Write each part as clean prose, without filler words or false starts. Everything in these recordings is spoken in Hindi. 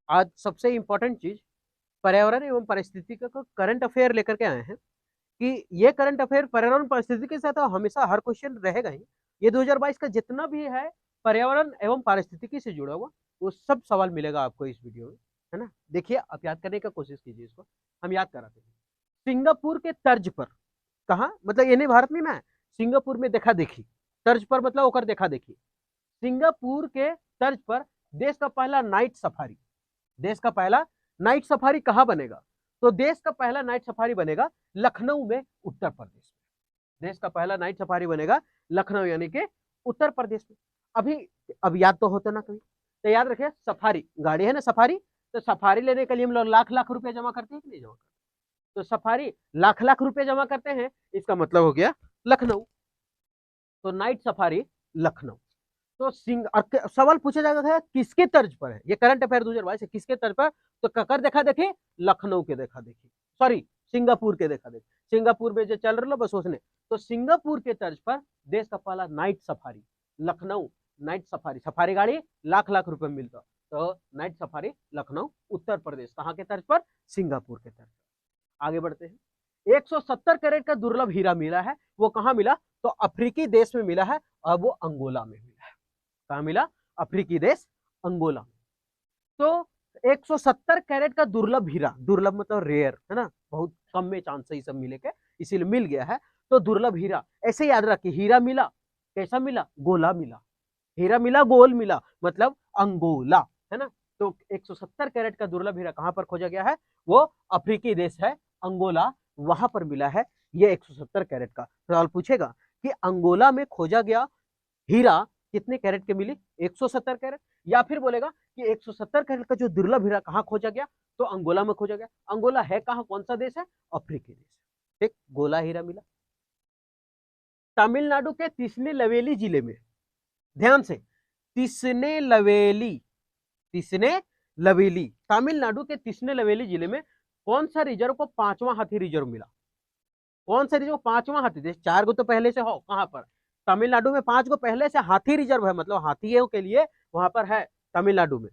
आज सबसे इंपॉर्टेंट चीज पर्यावरण एवं पारिस्थितिकी का करंट अफेयर लेकर के आए हैं कि ये करंट अफेयर पर्यावरण परिस्थिति के साथ तो हमेशा हर क्वेश्चन रहेगा ही। ये 2022 का जितना भी है पर्यावरण एवं पारिस्थितिकी से जुड़ा हुआ वो सब सवाल मिलेगा आपको इस वीडियो में, है ना। देखिए आप याद करने का कोशिश कीजिए, इसको हम याद कराते हैं। सिंगापुर के तर्ज पर, कहा मतलब ये नहीं भारत में ना, सिंगापुर में देखा देखी, तर्ज पर मतलब ओकर देखा देखी। सिंगापुर के तर्ज पर देश का पहला नाइट सफारी, देश का पहला नाइट सफारी कहां बनेगा? तो देश का पहला नाइट सफारी बनेगा लखनऊ में, उत्तर प्रदेश में। देश का पहला नाइट सफारी बनेगा लखनऊ यानी कि उत्तर प्रदेश में। अभी अब याद तो होता ना कभी, तो याद रखिए सफारी गाड़ी है ना, सफारी। तो सफारी लेने के लिए हम लोग लाख लाख रुपए जमा करते हैं कि नहीं जमा करते? तो सफारी लाख लाख रुपए जमा करते हैं, इसका मतलब हो गया लखनऊ। तो नाइट सफारी लखनऊ। तो सवाल पूछा जाएगा था किसके तर्ज पर है ये करंट अफेयर 2022 है, किसके तर्ज पर? तो ककर देखा देखे, लखनऊ के देखा देखी, सॉरी सिंगापुर के देखा देखी। सिंगापुर में जो चल रहा बस उसने, तो सिंगापुर के तर्ज पर देश का पहला night safari Lucknow. Night safari, safari गाड़ी लाख लाख रुपए मिलता, तो नाइट सफारी लखनऊ उत्तर प्रदेश, कहाँ के तर्ज पर? सिंगापुर के तर्ज पर। आगे बढ़ते हैं। 170 कैरेट का दुर्लभ हीरा मिला है, वो कहाँ मिला? तो अफ्रीकी देश में मिला है, और वो अंगोला में मिला है। कहा मिला? अफ्रीकी देश अंगोला। तो 170 कैरेट का दुर्लभ हीरा, दुर्लभ मतलब रेयर है ना, बहुत कम में चांस है सब मिले के, इसीलिए मिल गया है। तो दुर्लभ हीरा ऐसे याद रखिए, हीरा मिला कैसा मिला? गोला मिला। हीरा मिला गोल मिला मतलब अंगोला, है ना। तो 170 कैरेट का दुर्लभ हीरा कहां पर खोजा गया है? वो अफ्रीकी देश है अंगोला, वहां पर मिला है ये 170 कैरेट का। सवाल पूछेगा कि अंगोला में खोजा गया हीरा कितने कैरेट के मिली? 170 कैरेट। या फिर बोलेगा कि 170 कैरेट का जो दुर्लभ हीरा कहां खोजा गया? तो अंगोला में खोजा गया। अंगोला है कहां, कौन सा देश है? अफ्रीकी देश। ठीक, गोला हीरा मिला। तमिलनाडु के तिसने लवेली जिले में, ध्यान से, तिसने लवेली, तिसने लवेली, तमिलनाडु के तिसने लवेली जिले में कौन सा रिजर्व को 5वां हाथी रिजर्व मिला? कौन सा रिजर्व 5वां हाथी? देश 4 गो तो पहले से हो, कहां पर? तमिलनाडु में 5 गो पहले से हाथी रिजर्व है, मतलब हाथियों के लिए वहां पर है तमिलनाडु में।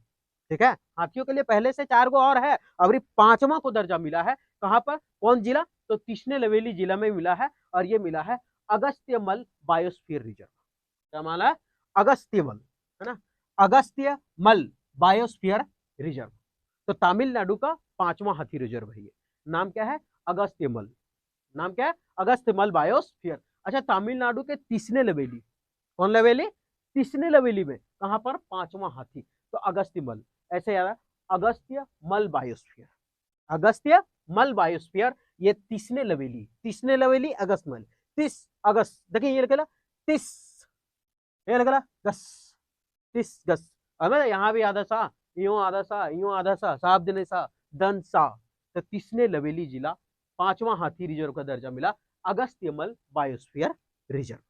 ठीक है, हाथियों के लिए पहले से 4 गो और है, अब 5वां को दर्जा मिला है। कहां पर, कौन जिला? तो तिसने लवेली जिला में मिला है, और ये मिला है अगस्त्यमल बायोस्फीयर रिजर्व। क्या माना है? अगस्त्यमल, है ना, अगस्त्यमल बायोस्फीयर रिजर्व। तो तमिलनाडु का 5वां हाथी रिजर्व है ये। नाम क्या है? अगस्त्यमल। नाम क्या है? अगस्त्यमल बायोस्फीयर। अच्छा, तमिलनाडु के तिसने लवेली, कौन लवेली? तिसने लवेली में कहां पर? 5वां हाथी, तो अगस्त्यमल। ऐसे याद है, अगस्त्य मल बायोस्फीयर, अगस्त्य मल बायोस्फीयर, ये तिसने लवेली, तिसने लवेली अगस्त्यमल। 30 अगस्त, देखिए ये लिखा 30, ये लिखा गस, 30 गस। अब यहाँ भी आधा सा, यूं आधा सा, यूं आधा सा, साब दिन सा, दन सा। तो तिसने लवेली जिला 5वां हाथी रिजर्व का दर्जा मिला, अगस्त्यमल बायोस्फीयर रिजर्व।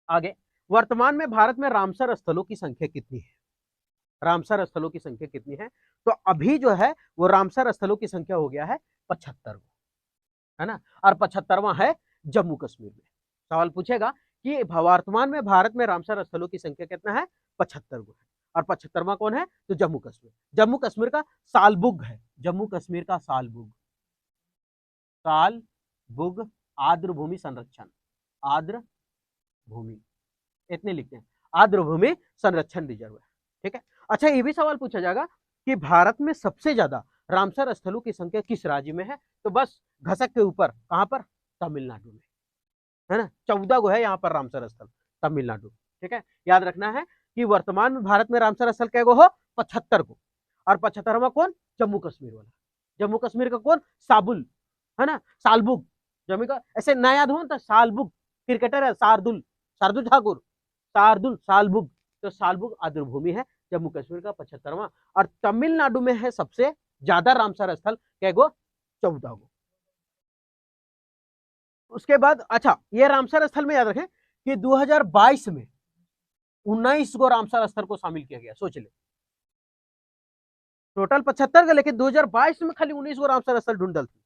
आगे, वर्तमान में भारत में रामसर स्थलों की संख्या कितनी है? रामसर स्थलों की संख्या कितनी है? तो अभी जो है वो रामसर स्थलों की संख्या हो गया है 75, है ना, और 75वां है जम्मू कश्मीर में। सवाल पूछेगा कि वर्तमान में भारत में रामसर स्थलों की संख्या कितना है? 75 गो है, और 75वां कौन है? तो जम्मू कश्मीर। जम्मू कश्मीर का सालबुग है, जम्मू कश्मीर का सालबुग, सालबुग आर्द्र भूमि संरक्षण, आर्द्र भूमि, इतने लिखते हैं, आर्द्र भूमि संरक्षण रिजर्व है। ठीक है। अच्छा, ये भी सवाल पूछा जाएगा कि भारत में सबसे ज्यादा रामसर स्थलों की संख्या किस राज्य में है? तो बस घसक के ऊपर, कहां पर? तमिलनाडु में, है ना। 14 गो है यहाँ पर रामसर स्थल, तमिलनाडु। ठीक है, याद रखना है कि वर्तमान में भारत में रामसर स्थल क्या गो हो? 75 को। और 75वां कौन? जम्मू कश्मीर वाला। जम्मू कश्मीर का कौन? साबुल, है ना, सालबुग। जम्मू का ऐसे ना याद हो तो सालबुग, क्रिकेटर है शार्दुल, शार्दुल ठाकुर, शार्दुल सालबुग। तो सालबुग आर्द्र भूमि है जम्मू कश्मीर का 75वां। और तमिलनाडु में है सबसे ज्यादा रामसर स्थल, क्या गो? 14 गो। उसके बाद अच्छा, ये रामसर स्थल में याद रखें कि 2022 में 19 गो रामसर स्थल को शामिल किया गया, सोच ले। टोटल 75 का, लेकिन 2022 में खाली 19 गो रामसर स्थल ढूंढल थी।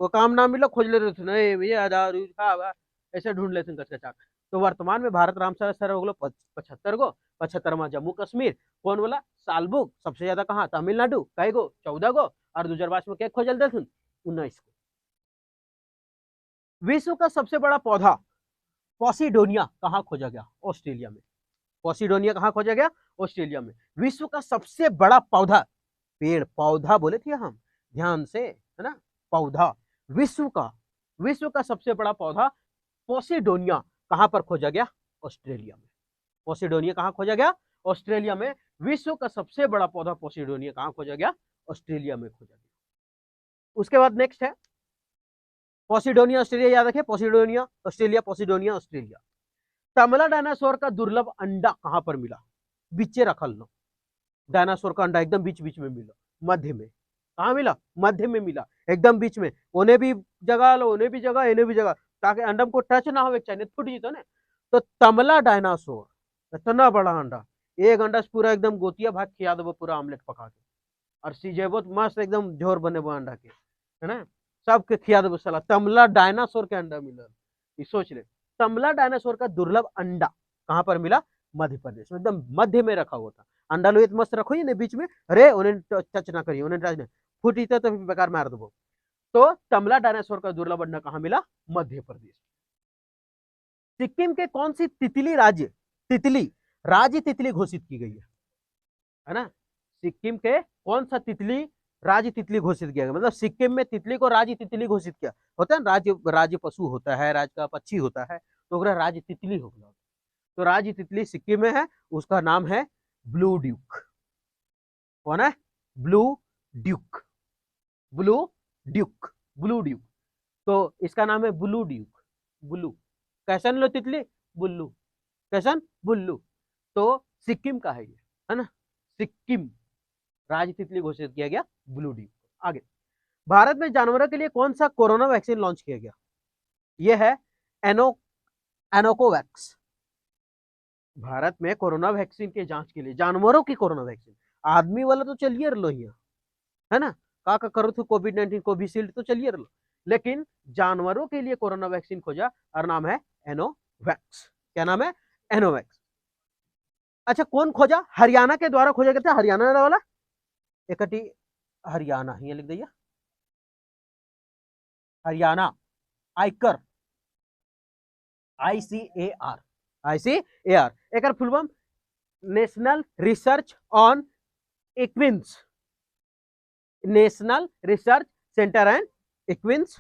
वो काम ना मिला, खोज ले रहे थे, नहीं भैया ऐसे ढूंढ लेते कचकचा। तो वर्तमान में भारत रामसर स्थल हो गलो 75 गो, 75वां जम्मू कश्मीर। कौन बोला? सालबुक। सबसे ज्यादा कहाँ? तमिलनाडु। कई गो? 14 गो। और 2022 में क्या खोजल दे 19 को। विश्व का सबसे बड़ा पौधा पॉसिडोनिया कहाँ खोजा गया? ऑस्ट्रेलिया में। पॉसिडोनिया कहाँ खोजा गया? ऑस्ट्रेलिया में। विश्व का सबसे बड़ा पौधा, पेड़ पौधा बोले थे हम, ध्यान से, है ना, पौधा। विश्व का सबसे बड़ा पौधा पॉसिडोनिया कहां पर खोजा गया? ऑस्ट्रेलिया में। पॉसिडोनिया कहां खोजा गया? ऑस्ट्रेलिया में। विश्व का सबसे बड़ा पौधा पॉसिडोनिया कहां खोजा गया? ऑस्ट्रेलिया में खोजा गया। उसके बाद नेक्स्ट है पॉसिडोनिया ऑस्ट्रेलिया, याद रखिए, पॉसिडोनिया ऑस्ट्रेलिया, पॉसिडोनिया ऑस्ट्रेलिया। तमला डायनासोर का दुर्लभ अंडा कहां पर मिला? बीचे रखल लो, डायनासोर का अंडा एकदम बीच बीच में मिला, मध्य में। कहां मिला? मध्य में मिला, एकदम बीच में। उन्हें भी जगह लो, उन्हें भी जगह, इन्हें भी जगह, ताकि अंडम को टच ना हो, चाहिए फूट जीतो ना। तो तमला डायनासोर इतना बड़ा अंडा, एक अंडा पूरा एकदम गोतिया भाग खिया दो पूरा ऑमलेट पका के, और सीजेबो मस्त एकदम झोर बने वो अंडा के, है ना, सबके खिया दो सला। तमला डायनासोर के अंडा मिला, ये सोच ले। तमला डायनासोर का दुर्लभ अंडा कहां पर मिला? मध्य प्रदेश में, एकदम मध्य में रखा हुआ था। अंडा लो मस्त रखो ये बीच में, अरे उन्हें टच ना करिए, उन्हें टच नहीं, फूटी तो बेकार मार दो। तो तमला डायनासोर का दुर्लभ अंडा कहां मिला? मध्य प्रदेश। सिक्किम के कौन सी तितली राज्य तितली घोषित की गई है ना? सिक्किम के कौन सा तितली राज्य तितली घोषित किया गया? मतलब सिक्किम में तितली को राज्य तितली घोषित किया होता है। राज्य पशु होता है, राज्य का पक्षी होता है, तो राज्य तितली हो गया। तो राज्य तितली सिक्किम में है, उसका नाम है ब्लू ड्यूक। कौन है? Blue Duke. Blue Duke, blue Duke. तो इसका नाम है ब्लू ड्यूक। ब्लू कैसन लो तितली? बुल्लू। कैसन? बुल्लू। तो सिक्किम का है ये, है ना, सिक्किम राज्य तितली घोषित किया गया ब्लू ड्यूक। आगे, भारत में जानवरों के लिए कौन सा कोरोना वैक्सीन लॉन्च किया गया? यह है एनोकोवैक्स। भारत में कोरोना वैक्सीन के जांच के लिए, जानवरों की कोरोना वैक्सीन, आदमी वाला तो चलिए लो, है ना, का करो तो कोविड-19 कोविशील्ड तो चलिए लो, लेकिन जानवरों के लिए कोरोना वैक्सीन खोजा और नाम है एनोवैक्स। क्या नाम है? एनोवैक्स। अच्छा, कौन खोजा? हरियाणा के द्वारा खोजा गया था। हरियाणा वाला एकटी हरियाणा ये लिख दिया, हरियाणा आयकर, ICAR एक full form national research on इक्विन्स, national research centre and इक्विन्स,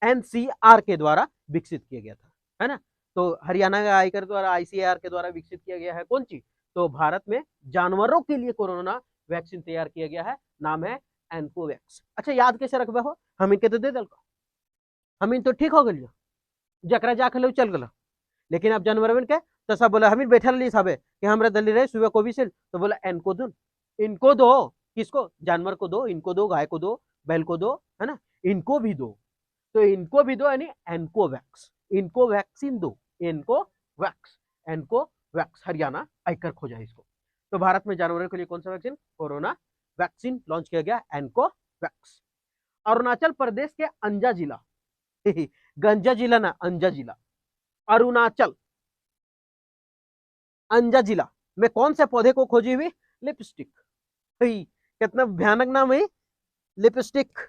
NCR के द्वारा विकसित किया गया था, है ना। तो हरियाणा का आयकर द्वारा, ICAR के द्वारा विकसित किया गया है कौन चीज? तो भारत में जानवरों के लिए कोरोना वैक्सीन तैयार किया गया है, नाम है एनकोवैक्स। अच्छा, याद कैसे रखबे हो? हम इनके तो दे दल, हम इन तो ठीक हो गलियो, जकरा जा खले चल गला, लेकिन अब जानवर के तो सब बोला हम बैठल नहीं साबे कि हमरा दल्ली रहे सुबह कोविशील्ड, तो बोला एनको दो, इनको दो। किसको? जानवर को दो, इनको दो, गाय को दो, बैल को दो, है ना, इनको भी दो। तो इनको भी दो, यानी एनकोवैक्स, इनको वैक्सीन दो, एनकोवैक्स, एनकोवैक्स। हरियाणा आयकर खोजा इसको। तो भारत में जानवरों के लिए कौन सा वैक्सीन? कोरोना वैक्सीन लॉन्च किया गया, एनकोवैक्स। अरुणाचल प्रदेश के अंजा जिला गंजा जिला ना, अंजा जिला, अरुणाचल अंजा जिला में कौन से पौधे को खोजी हुई? लिपस्टिक। कितना भयानक नाम है, लिपस्टिक।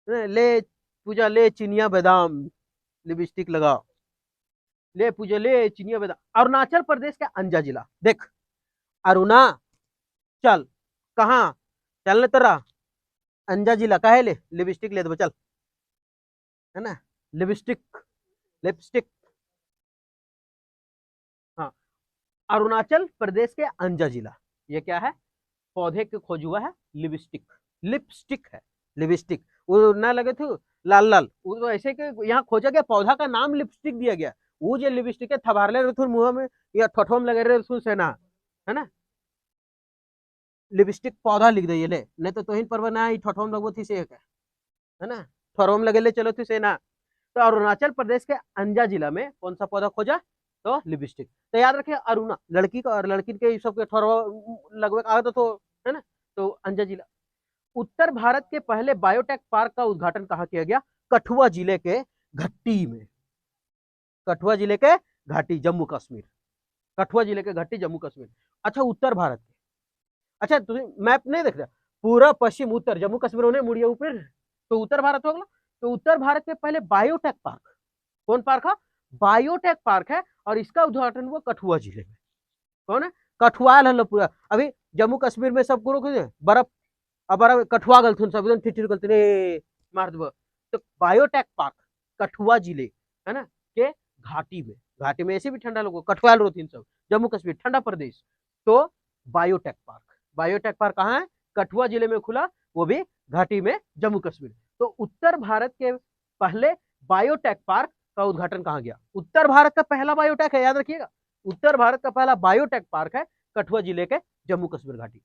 ले पूजा, ले चिनिया बादाम, लिपस्टिक लगा, ले पूजा, ले चिनिया बादाम। अरुणाचल प्रदेश का अंजा जिला, देख, अरुणाचल कहाँ चलने तरा, अंजा जिला का है, ले लिपस्टिक ले दो चल, है ना, लिपस्टिक, लिपस्टिक। हाँ, अरुणाचल प्रदेश के अंजा जिला, ये क्या है? पौधे के खोज हुआ है लिपस्टिक, लिपस्टिक है, लिपस्टिक। वो ना लगे थे लाल लाल, वो तो ऐसे के यहाँ खोजा गया, पौधा का नाम लिपस्टिक दिया गया। वो जो लिपस्टिक है थबारले रहे मुंह में या ठोठो में लगे रहे से ना, है ना, लिपस्टिक पौधा लिख दिए ले, नहीं तो तोहिन पर बना ठोठो में लगो थी से, है ना, ठोरो में लगे ले चलो थी से ना। तो अरुणाचल प्रदेश के अंजा जिला में कौन सा पौधा खोजा? तो लिपस्टिक। तो याद रखे, अरुणा लड़की का और लड़की के सबके ठोरो लगभग आ तो, है ना। तो अंजा जिला। उत्तर भारत के पहले बायोटेक पार्क का उद्घाटन कहाँ किया गया? कठुआ जिले के घाटी में, कठुआ जिले के घाटी, जम्मू कश्मीर, कठुआ जिले के घाटी जम्मू कश्मीर। अच्छा उत्तर भारत के, अच्छा तुम मैप नहीं देख रहे, पूरा पश्चिम उत्तर जम्मू कश्मीर होने मुड़िया ऊपर, तो उत्तर भारत हो गया। तो उत्तर भारत के पहले बायोटेक पार्क, कौन पार्क है? बायोटेक पार्क है, और इसका उद्घाटन हुआ कठुआ जिले में। कौन है? कठुआ हल पूरा। अभी जम्मू कश्मीर में सब बर्फ, अब बर्फ कठुआ गलथुन सब एकदम ठिठिर गलथुन मार दो। तो बायोटेक पार्क कठुआ जिले है ना के घाटी में, घाटी में ऐसे भी ठंडा लोगों कठुआल रोथिन सब, जम्मू कश्मीर ठंडा प्रदेश। तो बायोटेक पार्क, बायोटेक पार्क कहाँ है? कठुआ जिले में खुला, वो भी घाटी में जम्मू कश्मीर। तो उत्तर भारत के पहले बायोटेक पार्क का उद्घाटन कहाँ गया? उत्तर भारत का पहला बायोटेक है, याद रखिएगा, उत्तर भारत का पहला बायोटेक पार्क है कठुआ जिले के जम्मू कश्मीर घाटी,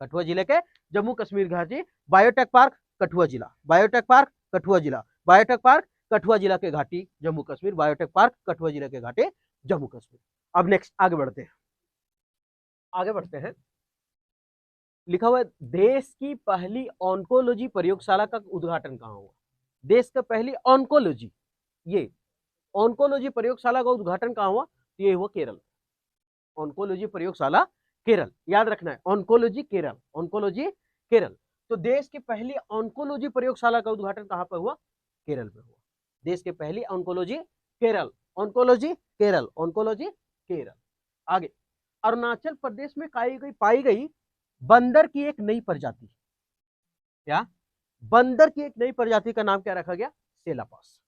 कठुआ जिले के जम्मू कश्मीर घाटी। बायोटेक पार्क कठुआ जिला, बायोटेक पार्क कठुआ जिला, बायोटेक पार्क कठुआ जिला के घाटी जम्मू कश्मीर, बायोटेक पार्क कठुआ जिले के घाटी जम्मू कश्मीर। अब नेक्स्ट आगे बढ़ते हैं, आगे बढ़ते हैं। लिखा हुआ है देश की पहली ऑन्कोलॉजी प्रयोगशाला का उद्घाटन कहाँ हुआ? देश का पहली ऑन्कोलॉजी, ये ऑन्कोलॉजी प्रयोगशाला का उद्घाटन कहाँ हुआ? ये हुआ केरल, ऑन्कोलॉजी प्रयोगशाला केरल, याद रखना है, ऑन्कोलॉजी केरल, ऑन्कोलॉजी केरल। तो देश की पहली ऑन्कोलॉजी प्रयोगशाला का उद्घाटन कहाँ पर हुआ? केरल में हुआ। देश की पहली oncology Kerala, oncology Kerala, oncology Kerala. आगे, अरुणाचल प्रदेश में पाई गई बंदर की एक नई प्रजाति, क्या? बंदर की एक नई प्रजाति का नाम क्या रखा गया? सेलापास।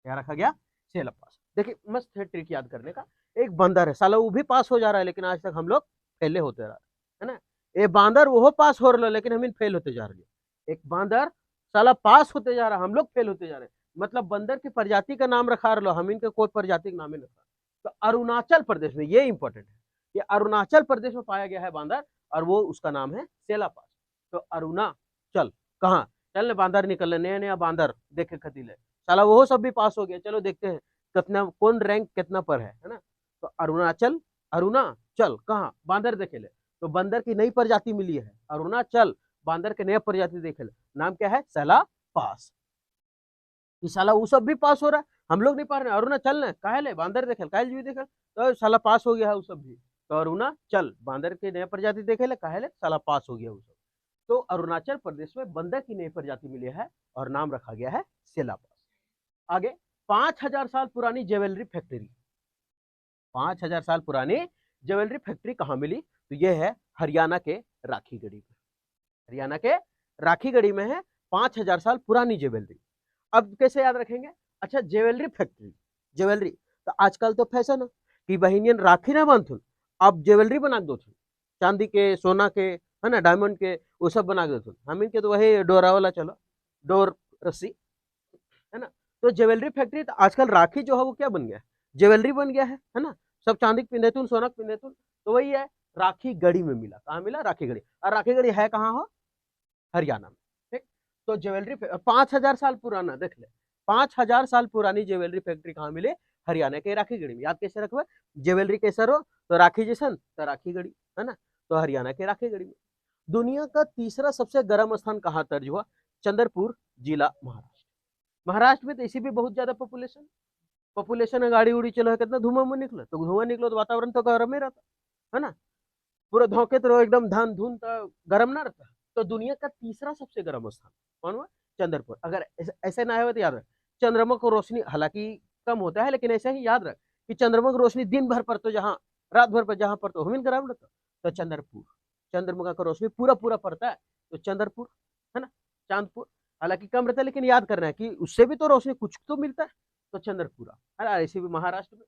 क्या रखा गया? सेलापास। देखिए मस्त है ट्रिक याद करने का। एक बंदर है, साला वो भी पास हो जा रहा है, लेकिन आज तक हम लोग फेले होते रह है ना। ये बांदर वो पास हो रहा है, लेकिन हम फेल होते जा रहे हैं। एक बांदर साला पास होते जा रहा है, हम लोग फेल होते जा रहे हैं। मतलब बंदर की प्रजाति का नाम रखा रहा, हम इनके कोई प्रजाति का नाम नहीं रखा। तो अरुणाचल प्रदेश में, ये इंपॉर्टेंट है, ये अरुणाचल प्रदेश में पाया गया है बांदर, और वो उसका नाम है सेलापास। तो अरुणाचल, कहाँ चल बांदर निकल नया नया बांदर देखे खतीले, साला वो सब भी पास हो गया। चलो देखते हैं कितना, कौन रैंक कितना पर है ना। तो अरुणाचल, अरुणाचल कहाँ बांदर देखे ले, तो बंदर की नई प्रजाति मिली है अरुणाचल, बांदर के नया प्रजाति देखे ले, नाम क्या है? सेलापास। साला वो सब भी पास हो रहा है, हम लोग नहीं पा रहे। अरुणाचल ने कहे ले बांदर देखे, कायल भी देखे, तो साला पास हो गया है वो सब भी। तो अरुणाचल बांदर के नया प्रजाति देखे ले, कहे ले साला पास हो गया वो सब। तो अरुणाचल प्रदेश में बंदर की नई प्रजाति मिली है और नाम रखा गया है सेलापास। आगे, 5000 साल पुरानी ज्वेलरी फैक्ट्री, 5000 साल पुरानी ज्वेलरी फैक्ट्री कहाँ मिली? तो यह है हरियाणा के राखीगढ़ी में, हरियाणा के राखीगढ़ी में है 5000 साल पुरानी ज्वेलरी। अब कैसे याद रखेंगे? अच्छा ज्वेलरी फैक्ट्री, ज्वेलरी तो आजकल तो फैशन है कि बहनियन राखी ना बांधुन, अब ज्वेलरी बना दो, चांदी के, सोना के, है ना, डायमंड के, वो सब बना दो। हम इनके तो वही डोरा वाला, चलो डोर रस्सी, है ना। तो ज्वेलरी फैक्ट्री, तो आजकल राखी जो है वो क्या बन गया? ज्वेलरी बन गया है ना। सब चांदी पिंधे तुन, सोना पिंधे तुन, तो वही है राखी गढ़ी में मिला। कहाँ मिला? राखी गढ़ी। और राखी गढ़ी है कहाँ हो? हरियाणा में। ठीक, तो ज्वेलरी 5000 साल पुराना, देख ले 5000 साल पुरानी ज्वेलरी फैक्ट्री कहाँ मिले? हरियाणा के राखी गढ़ी में। याद कैसे रखो? ज्वेलरी कैसे हो तो राखी जैसन, तो राखी गढ़ी, है ना। तो हरियाणा के राखी गढ़ी में। दुनिया का तीसरा सबसे गर्म स्थान कहाँ दर्ज हुआ? चंद्रपुर जिला, महाराष्ट्र। महाराष्ट्र में तो इसी भी बहुत ज्यादा पॉपुलेशन, पॉपुलेशन है, गाड़ी उड़ी चलो है, कितना धुआं में निकलो, तो धुआं निकलो तो वातावरण तो गर्म ही रहता है ना, पूरा धोखे तो एकदम धान धुन तो गर्म ना रहता। तो दुनिया का तीसरा सबसे गर्म स्थान कौन हुआ? चंद्रपुर। अगर ऐसे ना हो तो याद रख, चंद्रमा को रोशनी हालांकि कम होता है, लेकिन ऐसा ही याद रख कि चंद्रमा की रोशनी दिन भर पर तो जहाँ, रात भर पर जहाँ पर तो हमिन गर्म रहता, तो चंद्रपुर, चंद्रमा का रोशनी पूरा पूरा पड़ता है, तो चंद्रपुर, है ना, चांदपुर हालांकि कम रहता है, लेकिन याद करना है कि उससे भी तो रोशनी कुछ तो मिलता है, तो चंद्रपुरा है ना। ऐसे भी महाराष्ट्र में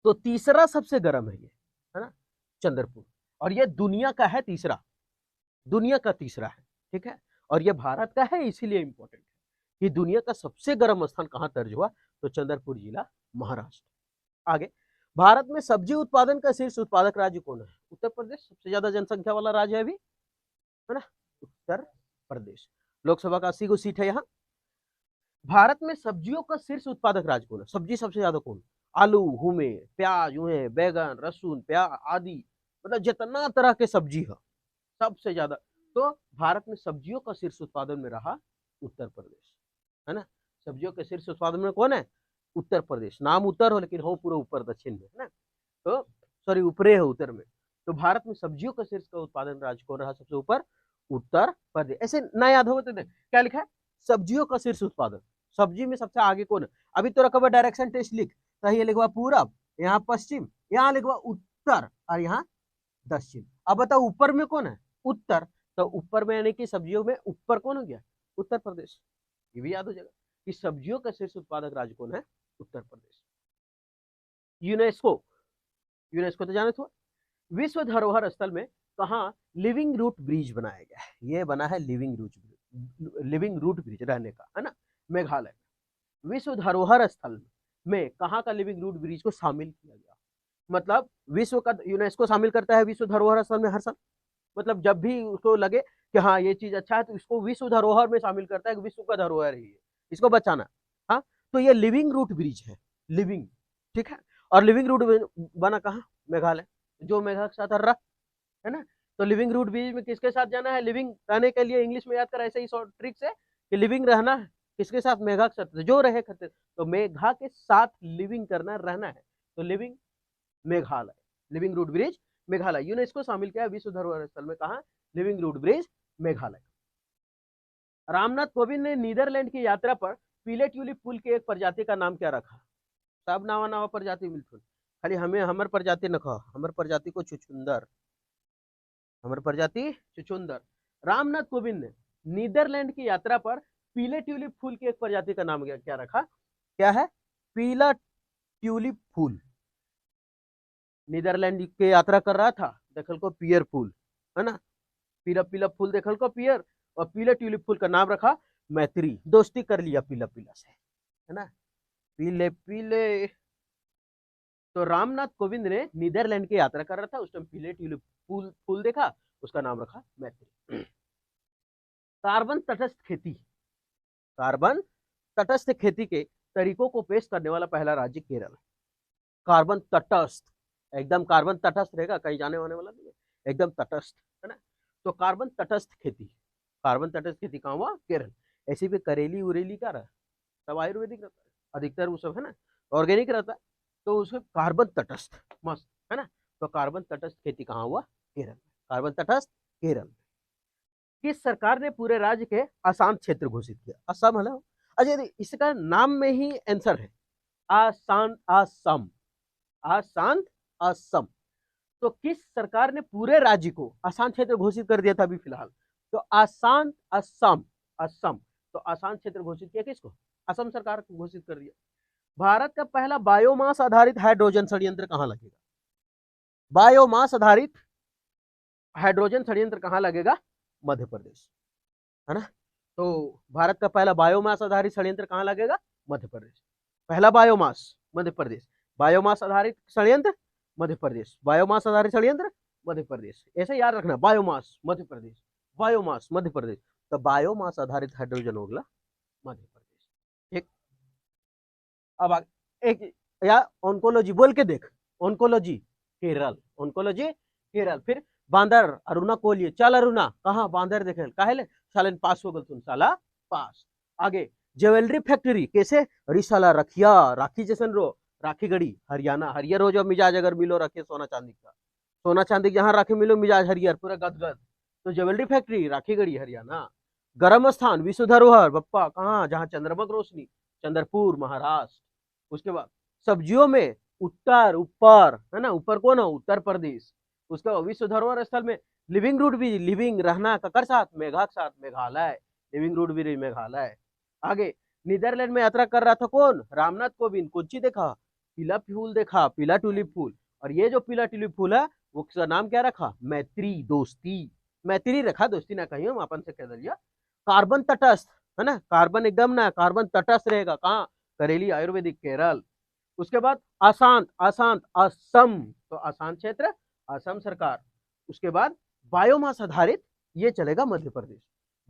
तो तीसरा सबसे गर्म है ये, है ना, चंद्रपुर। और ये दुनिया का है तीसरा, दुनिया का तीसरा है, ठीक है। और ये भारत का है, इसीलिए इंपॉर्टेंट है कि दुनिया का सबसे गर्म स्थान कहाँ दर्ज हुआ? तो चंद्रपुर जिला, महाराष्ट्र। आगे, भारत में सब्जी उत्पादन का शीर्ष उत्पादक राज्य कौन है? उत्तर प्रदेश, सबसे ज्यादा जनसंख्या वाला राज्य है अभी, है ना, उत्तर प्रदेश। लोकसभा का 80 सीट है यहाँ। भारत में सब्जियों का शीर्ष उत्पादक राज्य कौन है? सब्जी सबसे ज्यादा कौन? आलू, हुमे, प्याज, हुए, बैगन, लहसुन, प्याज आदि, मतलब जितना तरह के सब्जी है सबसे ज्यादा। तो भारत में सब्जियों का शीर्ष उत्पादन में रहा उत्तर प्रदेश, है ना। सब्जियों के शीर्ष उत्पादन में कौन है? उत्तर प्रदेश। नाम उत्तर हो लेकिन हो पूरा ऊपर दक्षिण में, है ना। तो सॉरी ऊपरे है उत्तर में। तो भारत में सब्जियों का शीर्ष का उत्पादन राज्य कौन रहा सबसे ऊपर? उत्तर प्रदेश। ऐसे ना याद हो तो देख क्या लिखा है, सब्जियों का शीर्ष उत्पादन, सब्जी में सबसे आगे कौन है? अभी तो रखा हुआ डायरेक्शन टेस्ट लिख, तो ये लिखवा पूरब, यहाँ पश्चिम, यहाँ लिखवा उत्तर और यहाँ दक्षिण। अब बताओ ऊपर में कौन है? उत्तर। तो ऊपर में यानी कि सब्जियों में ऊपर कौन हो गया? उत्तर प्रदेश। ये भी याद हो जाएगा कि सब्जियों का शीर्ष उत्पादक राज्य कौन है? उत्तर प्रदेश। यूनेस्को, यूनेस्को तो जाने थो, विश्व धरोहर स्थल में कहा लिविंग रूट ब्रिज बनाया गया है? ये बना है living root, living root bridge रहने का, है ना, मेघालय। विश्व धरोहर स्थल में कहाँ का लिविंग रूट ब्रिज को शामिल किया गया? मतलब विश्व का, यूनेस्को शामिल करता है विश्व धरोहर स्थल में हर साल, मतलब जब भी उसको लगे कि हाँ ये चीज अच्छा है तो इसको विश्व धरोहर में शामिल करता है कि विश्व का धरोहर है ये, इसको बचाना। हाँ, तो ये लिविंग रूट ब्रिज है, लिविंग, ठीक है। और लिविंग रूट बना कहाँ? मेघालय, जो मेघा के साथ रहा है ना। तो लिविंग रूट ब्रिज में किसके साथ जाना है? लिविंग रहने के लिए इंग्लिश में याद कर ऐसे ही शॉर्ट ट्रिक्स है कि लिविंग रहना है किसके साथ? मेघा के साथ, जो रहे खतरे, तो मेघा के साथ लिविंग करना रहना है, तो living Meghalaya, living root bridge Meghalaya. UNESCO शामिल किया विश्व धरोहर स्थल में कहा? Living root bridge Meghalaya. Ramnath Kovind ने नीदरलैंड की यात्रा पर पीले ट्यूलिप फूल की एक प्रजाति का नाम क्या रखा? सब नवा नवा प्रजाति मिलते, खाली हमें हमर प्रजाति न कहो, हमर प्रजाति को चुचुंदर, हमर प्रजाति चुचुंदर। रामनाथ कोविंद ने नीदरलैंड की यात्रा पर पीले ट्यूलिप फूल की एक प्रजाति का नाम क्या रखा? क्या है? पीला ट्यूलिप फूल। नीदरलैंड की यात्रा कर रहा था, देखल को पियर फूल, है ना, पीला पीला फूल देखल को पियर, और पीले ट्यूलिप फूल का नाम रखा मैत्री, दोस्ती कर लिया पीला पीला से, है ना, पीले पीले। तो रामनाथ कोविंद ने नीदरलैंड की यात्रा कर रहा था, उस टाइम पीले ट्यूलिप फूल देखा, उसका नाम रखा मैत्री। कार्बन तटस्थ खेती, कार्बन तटस्थ खेती के तरीकों को पेश करने वाला पहला राज्य केरल। कार्बन तटस्थ, एकदम कार्बन तटस्थ रहेगा, कहीं जाने वाने वाला नहीं है, एकदम तटस्थ, है ना। तो कार्बन तटस्थ खेती, कार्बन तटस्थ खेती कहाँ हुआ? केरल। ऐसे भी करेली उरेली का रहा, सब आयुर्वेदिक रहता है अधिकतर, वो सब है ना, ऑर्गेनिक रहता है, तो उसमें कार्बन तटस्थ मस्त, है ना। तो कार्बन तटस्थ खेती कहाँ हुआ? केरल। कार्बन तटस्थ केरल। किस सरकार ने पूरे राज्य के अशांत क्षेत्र घोषित किया? असम है, अजय इसका नाम में ही आंसर है, आसान असम, अशांत असम। तो किस सरकार ने पूरे राज्य को अशांत क्षेत्र घोषित कर दिया था अभी फिलहाल? तो अशांत असम, असम, तो अशांत क्षेत्र घोषित किया किसको? असम सरकार को घोषित कर दिया। भारत का पहला बायोमास आधारित हाइड्रोजन संयंत्र कहां लगेगा? बायोमास आधारित हाइड्रोजन संयंत्र कहां लगेगा? मध्य प्रदेश, है ना। तो भारत का पहला बायोमास आधारित संयंत्र कहां लगेगा? मध्य प्रदेश। पहला बायोमास मध्य प्रदेश, बायोमास आधारित संयंत्र मध्य प्रदेश, बायोमास आधारित संयंत्र मध्य प्रदेश, ऐसे याद रखना, बायोमास मध्य प्रदेश, बायोमास मध्य प्रदेश। तो बायोमास आधारित हाइड्रोजन होगा मध्य प्रदेश, ठीक। अब एक या ऑन्कोलॉजी बोल के देख, ऑन्कोलॉजी केरल, ऑन्कोलॉजी केरल। फिर बांदर अरुणा कोलिए, चल अरुणा कहाँ बांदर देखे काहे सालन पास हो गल तुम साला पास। आगे ज्वेलरी फैक्ट्री कैसे? अरे साला रखिया, राखी जैसन रो, राखी गढ़ी हरियाणा, हरियर हो जो मिजाज अगर मिलो रखे सोना चांदी का, सोना चांदी जहाँ राखी मिलो मिजाज हरियर पूरा गदगद। तो ज्वेलरी फैक्ट्री राखी गढ़ी हरियाणा। गर्म स्थान विश्व धरोहर बप्पा कहाँ? जहाँ चंद्रमक रोशनी, चंद्रपुर महाराष्ट्र। उसके बाद सब्जियों में उत्तर, ऊपर, है ना, ऊपर कौन है? उत्तर प्रदेश। उसके बाद विश्व धरोहर स्थल में लिविंग रूट भी, लिविंग रहना ककर साथ? मेघा के साथ, मेघालय, लिविंग रूट भी मेघालय। आगे नीदरलैंड में यात्रा कर रहा था कौन? रामनाथ कोविंद। कोची देखा? पीला फूल देखा, पीला ट्यूलिप फूल। और ये जो पीला ट्यूलिप फूल है वो उसका नाम क्या रखा? मैत्री, दोस्ती, मैत्री रखा, दोस्ती ना कही हम अपन से कह दिया। कार्बन तटस्थ, है ना, कार्बन एकदम ना, कार्बन तटस्थ रहेगा कहाँ? करेली आयुर्वेदिक केरल। उसके बाद अशांत, अशांत असम, तो अशांत क्षेत्र असम सरकार। उसके बाद बायोमास आधारित, ये चलेगा मध्य प्रदेश,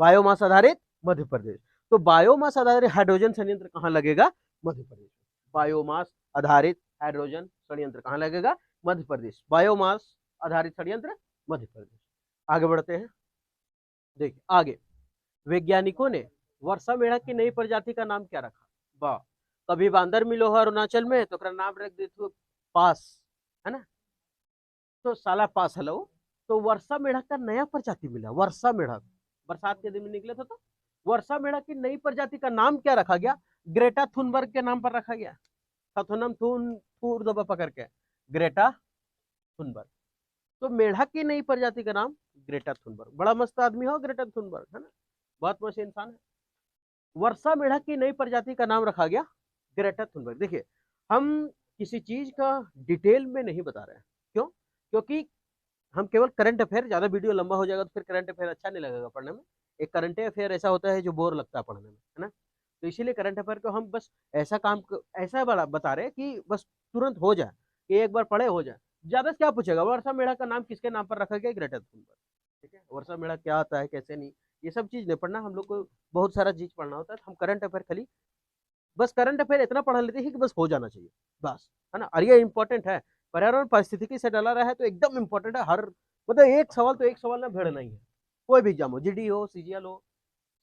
बायोमास आधारित मध्य प्रदेश। तो बायोमास आधारित हाइड्रोजन संयंत्र कहाँ लगेगा? मध्य प्रदेश। बायोमास आधारित हाइड्रोजन संयंत्र कहाँ लगेगा? मध्य प्रदेश। बायोमास आधारित संयंत्र मध्य प्रदेश। आगे बढ़ते हैं, देखिए आगे वैज्ञानिकों ने वर्षा मेढक की नई प्रजाति का नाम क्या रखा? वाह, कभी बांदर मिलो है अरुणाचल में तो नाम रख दे पास, है ना। तो साला पास हेलो, तो वर्षा मेढक का नया प्रजाति मिला, वर्षा मेढक, बरसात के दिन में निकले थे तो वर्षा मेढक की नई प्रजाति का नाम क्या रखा गया? ग्रेटा थुनबर्ग के नाम पर रखा गया। थथुनम थून थूर दबा पकड़ के, ग्रेटा थुनबर्ग। तो मेढक की नई प्रजाति का नाम ग्रेटा थुनबर्ग। बड़ा मस्त आदमी हो ग्रेटा थुनबर्ग, है ना, बहुत मस्त इंसान है। वर्षा मेढक की नई प्रजाति का नाम रखा गया ग्रेटा थुनबर्ग। देखिए, हम किसी चीज का डिटेल में नहीं बता रहे हैं, क्यों? क्योंकि हम केवल करंट अफेयर, ज्यादा वीडियो लंबा हो जाएगा तो फिर करंट अफेयर अच्छा नहीं लगेगा पढ़ने में। एक करंट अफेयर ऐसा होता है जो बोर लगता है पढ़ने में, है ना। तो इसीलिए करंट अफेयर को हम बस ऐसा ऐसा बता रहे हैं कि बस तुरंत हो जाए, कि एक बार पढ़े हो जाए। ज्यादा से क्या पूछेगा, वर्षा मेढक का नाम किसके नाम पर रखा गया? Greta Thunberg. ठीक है, वर्षा मेढक क्या आता है, कैसे नहीं, ये सब चीज नहीं पढ़ना हम लोग को, बहुत सारा चीज पढ़ना होता है। हम करंट अफेयर खाली, बस करंट अफेयर इतना पढ़ लेते हैं कि बस हो जाना चाहिए, बस, है ना। और ये इंपॉर्टेंट है, पर्यावरण पारिस्थितिकी से डला रहा है तो एकदम इंपॉर्टेंट है। हर मतलब एक सवाल तो एक सवाल ना भिड़ना ही है। कोई भी एग्जाम हो, जीडी हो, सीजीएल हो,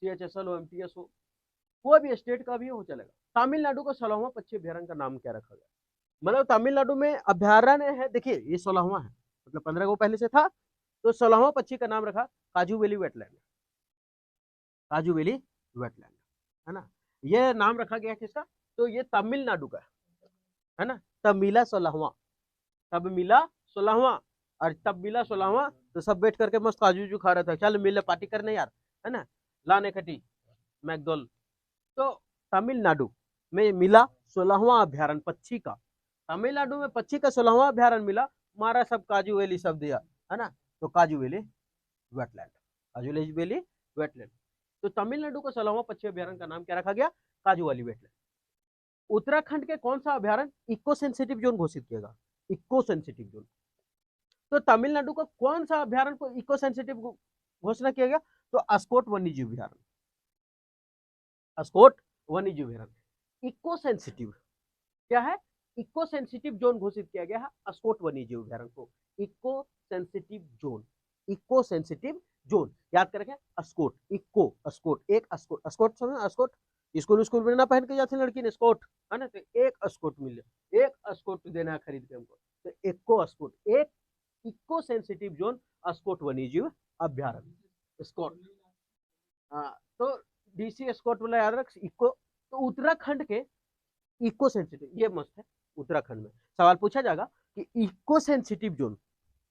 सीएचएसएल हो, एमटीएस हो, कोई भी स्टेट का भी हो चलेगा। तमिलनाडु का 16वां पक्षी अभ्यारण्य का नाम क्या रखा गया? मतलब तमिलनाडु में अभ्यारण्य है, देखिए ये 16वां है, मतलब 15 को पहले से था, तो 16वां पक्षी का नाम रखा काजू वैली वेटलैंड, काजू वैली वेटलैंड, है ना। ये नाम रखा गया किसका? तो ये तमिलनाडु का, है ना। तब मिला 16वां, तब मिला 16वां, और तब मिला 16वां, तो सब बैठ करके मस्त काजू जू खा रहे थे, चल मिले पार्टी करने यार, है ना, लाने खटी मैकडोल। तो तमिलनाडु में मिला 16वां अभ्यारण्य पक्षी का, तमिलनाडु में पक्षी का 16वां अभ्यारण्य मिला, मारा सब काजू वैली सब दिया, है ना। तो काजू वैली वेटलैंड, काजू वैली वेटलैंड। तो तमिलनाडु का 16वां पक्षी अभ्यारण्य का नाम क्या रखा गया? काजू वैली वेटलैंड। उत्तराखंड के कौन सा अभ्यारण्य इको सेंसिटिव जोन घोषित किएगा? Eco sensitive zone. तो तमिलनाडु का कौन सा अभ्यारण्य को इको सेंसिटिव घोषणा किया गया? तो अस्कोट वन्यजीव अभ्यारण्य, अस्कोट वन्यजीव अभ्यारण्य। इको सेंसिटिव क्या है? इको सेंसिटिव जोन घोषित किया गया है अस्कोट वन्यजीव अभ्यारण्य को। Eco sensitive zone, eco sensitive zone याद कर रखें, अस्कोट, इको, अस्कोट, एक अस्कोट, अस्कोट समझ, अस्कोट स्कूल स्कूल में ना पहन के जाती लड़की ने स्कोट, है ना। तो एक अस्कोट मिले, एक अस्कोट देना खरीद के हमको, तो इको अस्कोट, एक इको सेंसिटिव जोन अस्कोट वन्यजीव अभ्यारण्य, स्कोट। हाँ, तो डीसी स्कोट वाला याद रख, इको। तो उत्तराखंड के इको सेंसिटिव, ये मस्त है, उत्तराखंड में सवाल पूछा जाएगा कि इको सेंसिटिव जोन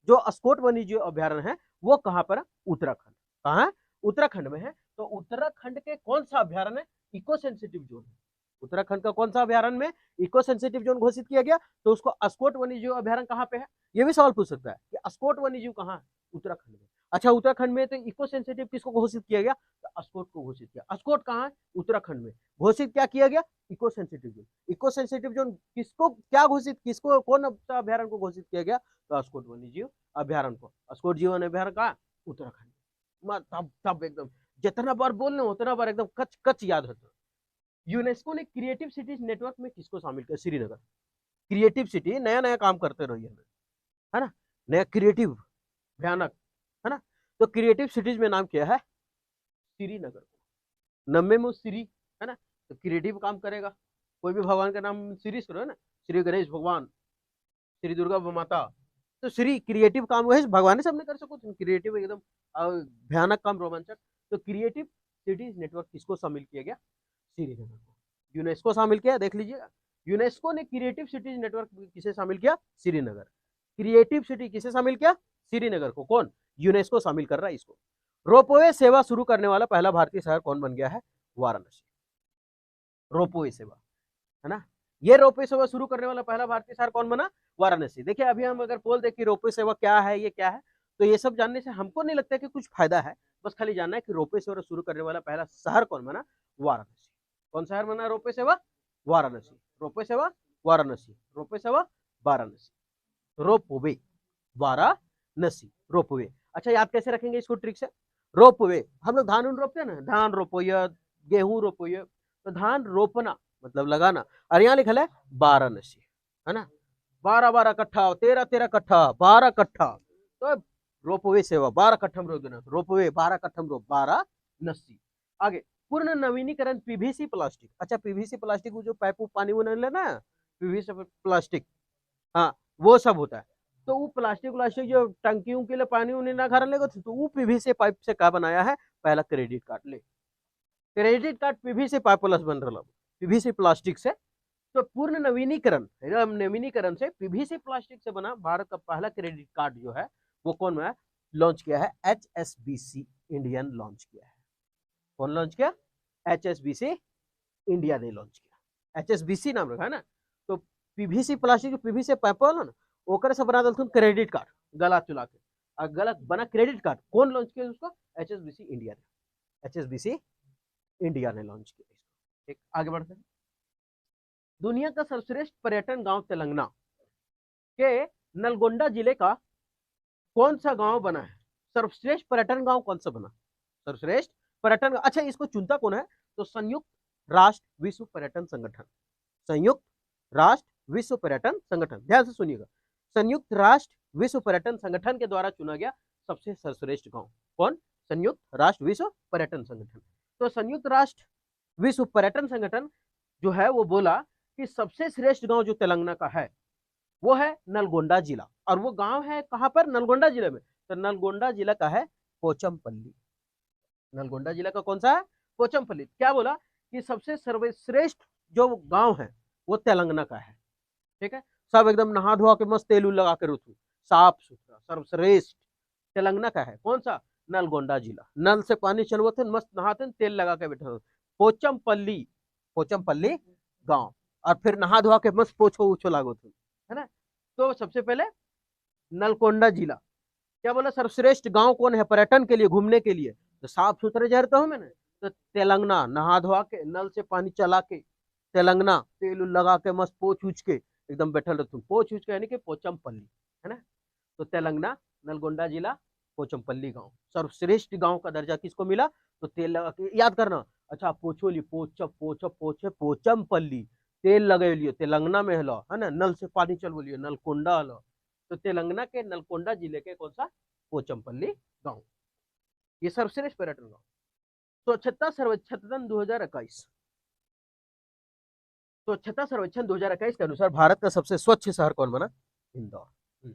जो अस्कोट वन्यजीव अभ्यारण्य है वो कहां पर है? उत्तराखंड। कहां है? उत्तराखंड में है। तो उत्तराखंड के कौन सा अभ्यारण्य इको सेंसिटिव जोन है? उत्तराखंड का कौन सा अभ्यारण्य में इको सेंसिटिव जोन घोषित किया गया? तो उसको अस्कोट वन्यजीव अभ्यारण्य कहां पे है? ये भी सवाल पूछ सकता है कि अस्कोट वन्यजीव कहां है? उत्तराखंड में। अच्छा, उत्तराखंड में तो इको सेंसिटिव किसको घोषित किया गया? तो अस्कोट को घोषित किया। अस्कोट कहां है? उत्तराखंड में। घोषित क्या किया गया? Eco sensitive zone. Eco sensitive zone किसको क्या घोषित, किसको कौन अभ्यारण्य को घोषित किया गया? तो अस्कोट वन्यजीव अभ्यारण्य को। अस्कोट जीवन अभ्यारण्य का उत्तराखंड। तब एकदम जितना बार बोल रहे उतना बार एकदम कच कच याद रहता। यूनेस्को ने क्रिएटिव सिटीज नेटवर्क में किसको शामिल किया? श्रीनगर। क्रिएटिव सिटी, नया नया काम करते रहिए, है ना, नया क्रिएटिव, भयानक, है ना। तो क्रिएटिव सिटीज में नाम किया है श्रीनगर को। नब्बे में श्री, है ना, तो क्रिएटिव काम करेगा। कोई भी भगवान का नाम श्री करो, है ना, श्री गणेश भगवान, श्री दुर्गा माता, तो श्री क्रिएटिव काम वही भगवान सब ने कर सको, क्रिएटिव एकदम भयानक काम, रोमांचक। तो क्रिएटिव सिटीज नेटवर्क किसको शामिल किया गया? श्रीनगर को। यूनेस्को शामिल किया, देख लीजिएगा, यूनेस्को ने क्रिएटिव सिटीज नेटवर्क किसे शामिल किया? श्रीनगर। क्रिएटिव सिटी किसे शामिल किया? श्रीनगर को। कौन? यूनेस्को शामिल कर रहा है इसको। रोपवे सेवा शुरू करने वाला पहला भारतीय शहर कौन बन गया है? वाराणसी। रोपवे सेवा, है ना, ये रोपवे सेवा शुरू करने वाला पहला भारतीय शहर कौन बना? वाराणसी। देखिए, अभी हम अगर बोल दे कि रोपवे सेवा क्या है, ये क्या है, तो ये सब जानने से हमको नहीं लगता कि कुछ फायदा है। बस खाली जानना है कि रोपवे सेवा शुरू करने वाला पहला शहर कौन बना? वाराणसी। कौन शहर बना रोपवे सेवा? वाराणसी। रोपवे सेवा वाराणसी, रोपवे सेवा वाराणसी, रोपवे वाराणसी, रोपवे। अच्छा, याद कैसे रखेंगे इसको ट्रिक से? रोपवे, हम लोग धान रोपते हैं ना, धान रोपोय, गेहूं रोपोय, तो धान रोपना मतलब लगाना, और यहाँ लिखल है वाराणसी, है ना, 12-12 कट्ठा, 13-13 कट्ठा, 12 कट्ठा, तो रोपवे सेवा 12 कट्ठम रोप देना, रोपवे 12 कट्ठम रोप, वाराणसी। आगे, पूर्ण नवीनीकरण पीवीसी प्लास्टिक। अच्छा, पीवीसी प्लास्टिक जो पाइप पानी में ना, पीवीसी प्लास्टिक, हाँ, वो सब होता है। तो वो प्लास्टिक जो टंकियों के लिए पानी उन्हें ना घर लेगा, तो वो पीवीसी पाइप से क्या बनाया है, पहला क्रेडिट कार्ड ले, credit card PVC pipe plus बन रहा, पीवीसी प्लास्टिक से। तो पूर्ण नवीनीकरण से पीवीसी प्लास्टिक से बना भारत का पहला क्रेडिट कार्ड जो है वो कौन है लॉन्च किया है, HSBC इंडियन लॉन्च किया है। कौन लॉन्च किया, HSBC इंडिया ने लॉन्च किया, HSBC नाम रखा है ना। तो पीवीसी प्लास्टिक पीवीसी पाइप वाला ना, ओकर से बना दलथुन क्रेडिट कार्ड गला चुला के, और गलत बना क्रेडिट कार्ड, कौन लॉन्च किया उसको, HSBC इंडिया ने, HSBC इंडिया ने लॉन्च किया। ठीक, आगे बढ़ते हैं। दुनिया का सर्वश्रेष्ठ पर्यटन गांव तेलंगाना के नलगोंडा जिले का कौन सा गांव बना है, सर्वश्रेष्ठ पर्यटन गांव कौन सा बना, सर्वश्रेष्ठ पर्यटन। अच्छा, इसको चुनता कौन है, तो संयुक्त राष्ट्र विश्व पर्यटन संगठन, संयुक्त राष्ट्र विश्व पर्यटन संगठन, ध्यान से सुनिएगा, संयुक्त राष्ट्र विश्व पर्यटन संगठन के द्वारा चुना गया सबसे सर्वश्रेष्ठ गांव। कौन, संयुक्त राष्ट्र विश्व पर्यटन संगठन। तो संयुक्त राष्ट्र विश्व पर्यटन संगठन जो है वो बोला कि सबसे श्रेष्ठ गांव जो तेलंगाना का है वो है नलगोंडा जिला, और वो गांव है कहां पर, नलगोंडा जिले में। तो नलगोंडा जिला का है पोचमपल्ली, नलगोंडा जिला का कौन सा है, पोचमपल्ली। क्या बोला कि सबसे सर्वश्रेष्ठ जो गांव है वो तेलंगाना का है। ठीक है, सब एकदम नहा धोआ के मस्त तेल लगा के रुतु, साफ सुथरा सर्वश्रेष्ठ तेलंगाना का है, कौन सा, नलगोंडा जिला। नल से पानी चलवते मस्त नहाते तेल लगा के बैठे, पोचमपल्ली, पोचमपल्ली गांव, और फिर नहा धोआ के मस्त पोछो उछो लागो थे, है ना। तो सबसे पहले नलगोंडा जिला, क्या बोला, सर्वश्रेष्ठ गांव कौन है पर्यटन के लिए, घूमने के लिए, तो साफ सुथरे जा रहा हूँ मैंने, तो तेलंगाना, नहा धोआ के नल से पानी चला के तेलंगाना तेल लगा के मस्त पोछ उछ के एकदम बैठल रहते, पोछ उछ के यानी कि पोचमपल्ली, है ना। तो तेलंगाना, नलगोंडा जिला, पोचमपल्ली गांव, सर्वश्रेष्ठ गांव का दर्जा किसको मिला, तो तेल लगा के, याद करना, अच्छा पोछोली पोछे पोचमपल्ली, तेल लगे लिए तेलंगाना में हलो, है ना, नल से पानी चल बोलिए नलकोंडा हलो। तो तेलंगाना के नलकोंडा जिले के कौन सा, पोचमपल्ली गांव, ये सर्वश्रेष्ठ पर्यटन गांव। स्वच्छता सर्वेक्षण 2021, स्वच्छता सर्वेक्षण 2021 के अनुसार भारत का सबसे स्वच्छ शहर कौन बना, इंदौर।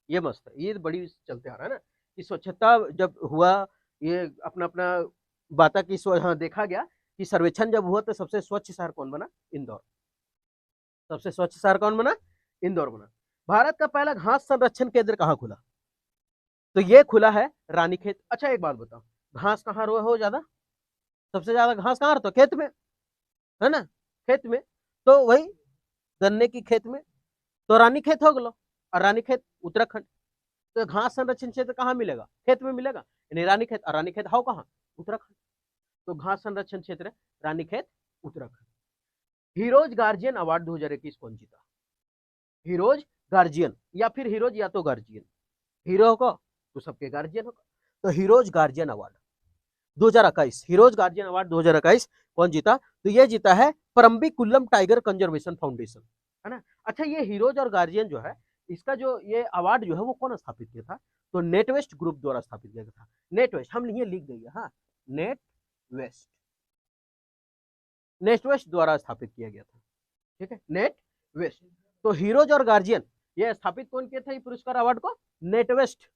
ये मस्त है, ये बड़ी चलते आ रहा है ना कि स्वच्छता जब हुआ, ये अपना अपना बात की हाँ, देखा गया कि सर्वेक्षण जब हुआ तो सबसे स्वच्छ शहर कौन बना, इंदौर, सबसे स्वच्छ शहर कौन बना, इंदौर बना। भारत का पहला घास संरक्षण केंद्र कहाँ खुला, तो ये खुला है रानीखेत। अच्छा एक बात बताओ, घास कहाँ हो ज्यादा, सबसे ज्यादा घास कहाँ रहता, खेत में, है ना, खेत में। तो वही गन्ने की खेत में, तो रानीखेत हो गलो, और रानीखेत उत्तराखंड। तो घास संरक्षण क्षेत्र कहाँ मिलेगा, खेत में मिलेगा, यानी रानीखेत, और रानीखेत हो कहाँ, उत्तराखंड। तो घास संरक्षण क्षेत्र Ranikhet, Uttarakhand. Heroes guardian award 2021 कौन जीता, हीरोज गार्जियन, या फिर हीरोज या तो गार्जियन, हीरो होगा तो सबके गार्जियन होगा। तो heroes guardian award 2021, heroes guardian award 2021 कौन जीता, तो ये जीता है Parambikulam tiger conservation foundation, है ना। अच्छा, ये हीरोज और गार्जियन जो है, इसका जो ये अवार्ड जो है वो कौन स्थापित किया था, तो नेटवेस्ट ग्रुप द्वारा स्थापित किया था। नेटवेस्ट हम ये लिख देंगे, हाँ, नेटवेस्ट, नेटवेस्ट द्वारा स्थापित किया गया था। ठीक है, नेटवेस्ट। तो हीरोज और गार्जियन ये स्थापित कौन किया था ये पुरस्कार अवार्ड को, नेटवेस्ट।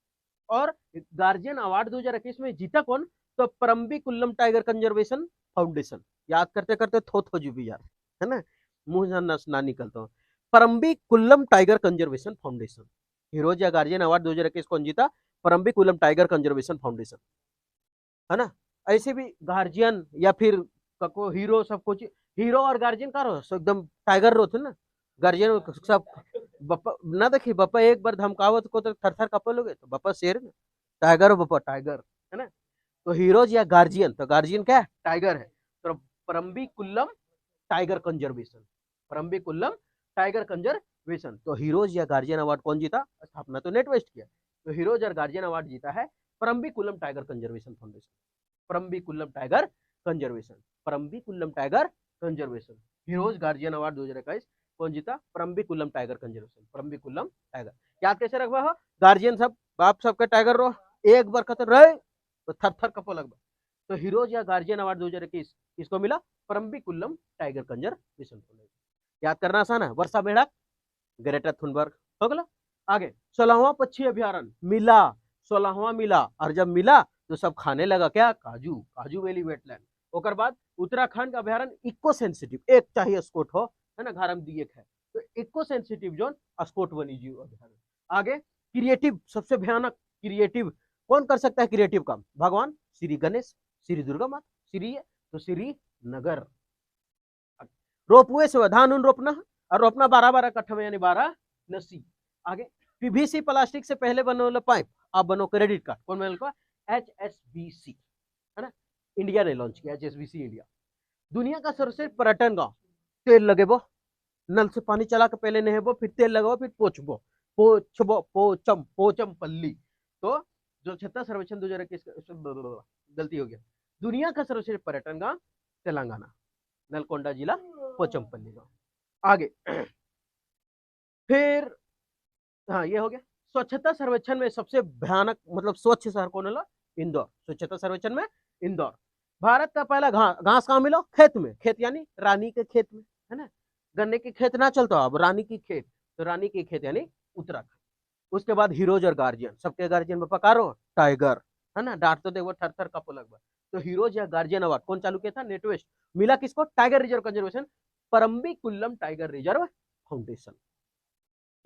और गार्जियन अवार्ड 2021 में जीता कौन, तो परम्बी कुल्लम टाइगर कंजर्वेशन फाउंडेशन। याद करते करते थो जुबी यार, है ना, मुंह ना निकलता हूँ। परम्बी कुल्लम टाइगर कंजर्वेशन फाउंडेशन, हीरोज या गार्जियन अवार्ड 2021 कौन जीता, Parambikulam tiger conservation foundation, है ना। ऐसे भी गार्जियन या फिर को हीरो सब कुछ, हीरो और गार्जियन का रहो एकदम टाइगर रो थे ना, गार्जियन सब बप्पा ना, देखिए बप्पा एक बार धमकावत को तो थर थर कपल हो गए, तो बप्पा शेर ना, टाइगर हो बप्पा टाइगर, है ना। तो हीरोज या गार्जियन, तो गार्जियन क्या है, टाइगर है। तो परम्बी कुल्लम tiger conservation, Parambikulam tiger conservation. तो हीरोज या गार्जियन अवार्ड कौन जीता, स्थापना तो नेटवेस्ट किया, तो हीरोज और गार्जियन अवार्ड जीता है Parambikulam tiger conservation foundation, Parambikulam tiger conservation, Parambikulam tiger conservation. Heroes guardian award 2021 कौन जीता, Parambikulam tiger conservation, Parambikulam tiger. याद कैसे रखवा हो, गार्जियन सब बाप सबका टाइगर रो, एक बार खतर रहे तो थर थर कपो लगवा। तो हीरोज या गार्जियन अवार्ड 2021 किसको मिला, परम्बी कुल्लम टाइगर कंजर्वेशन। याद करना आसान है, वर्षा बेड़ा, ग्रेटा थुनबर्ग, हो गया। आगे 16वां पक्षी अभ्यारण्य मिला, 16वां मिला, और जब मिला तो सब खाने लगा क्या, काजू, काजू वैली वेटलैंड। ओकर बाद उत्तराखंड का अभ्यारण्य इको सेंसिटिव, एक चाहिए स्कोट हो, है ना, घर में दिए है, तो इको सेंसिटिव जोन स्कोट वन्य जीव अभ्यारण्य। आगे क्रिएटिव, सबसे भयानक क्रिएटिव, कौन कर सकता है क्रिएटिव काम, भगवान श्री गणेश, श्री दुर्गा माता, श्री है तो श्री नगर। रोपवे से धान उन रोपना, और रोपना 12-12 कट्ठा में, यानी 12 नसी। आगे पीवीसी प्लास्टिक से पहले बनो वाला पाइप, आप बनो क्रेडिट कार्ड, कौन बनो, HSBC, है ना, इंडिया ने लॉन्च किया HSBC इंडिया। दुनिया का सर्वश्रेष्ठ पर्यटन गांव, तेल लगेबो, नल से पानी चला के पहले नहेबो, फिर तेल लगाओ, फिर पोछबो, पोचम पोचम पल्ली। तो जो 76 सर्वेक्षण 2021, गलती हो गया, दुनिया का सर्वश्रेष्ठ पर्यटन गांव तेलंगाना, नलकोंडा जिला, पोचमपल्ली गांव। आगे फिर हाँ ये हो गया। स्वच्छता सर्वेक्षण में सबसे भयानक, मतलब स्वच्छ शहर कौन है, इंदौर। स्वच्छता सर्वेक्षण में इंदौर। भारत का पहला घास कहाँ मिलो, खेत में, खेत यानी रानी के खेत में, है ना, गन्ने के खेत ना चलता, अब रानी की खेत, तो रानी की खेत यानी उत्तराखंड। उसके बाद हीरोज और गार्जियन, सबके गार्जियन में पकारो टाइगर, है ना, डांट तो देखो थर थर कप लगभग। तो हीरोज या गार्जियन अवार्ड कौन चालू किया था, नेटवेस्ट, मिला किसको, tiger reserve conservation, Parambikulam tiger reserve foundation.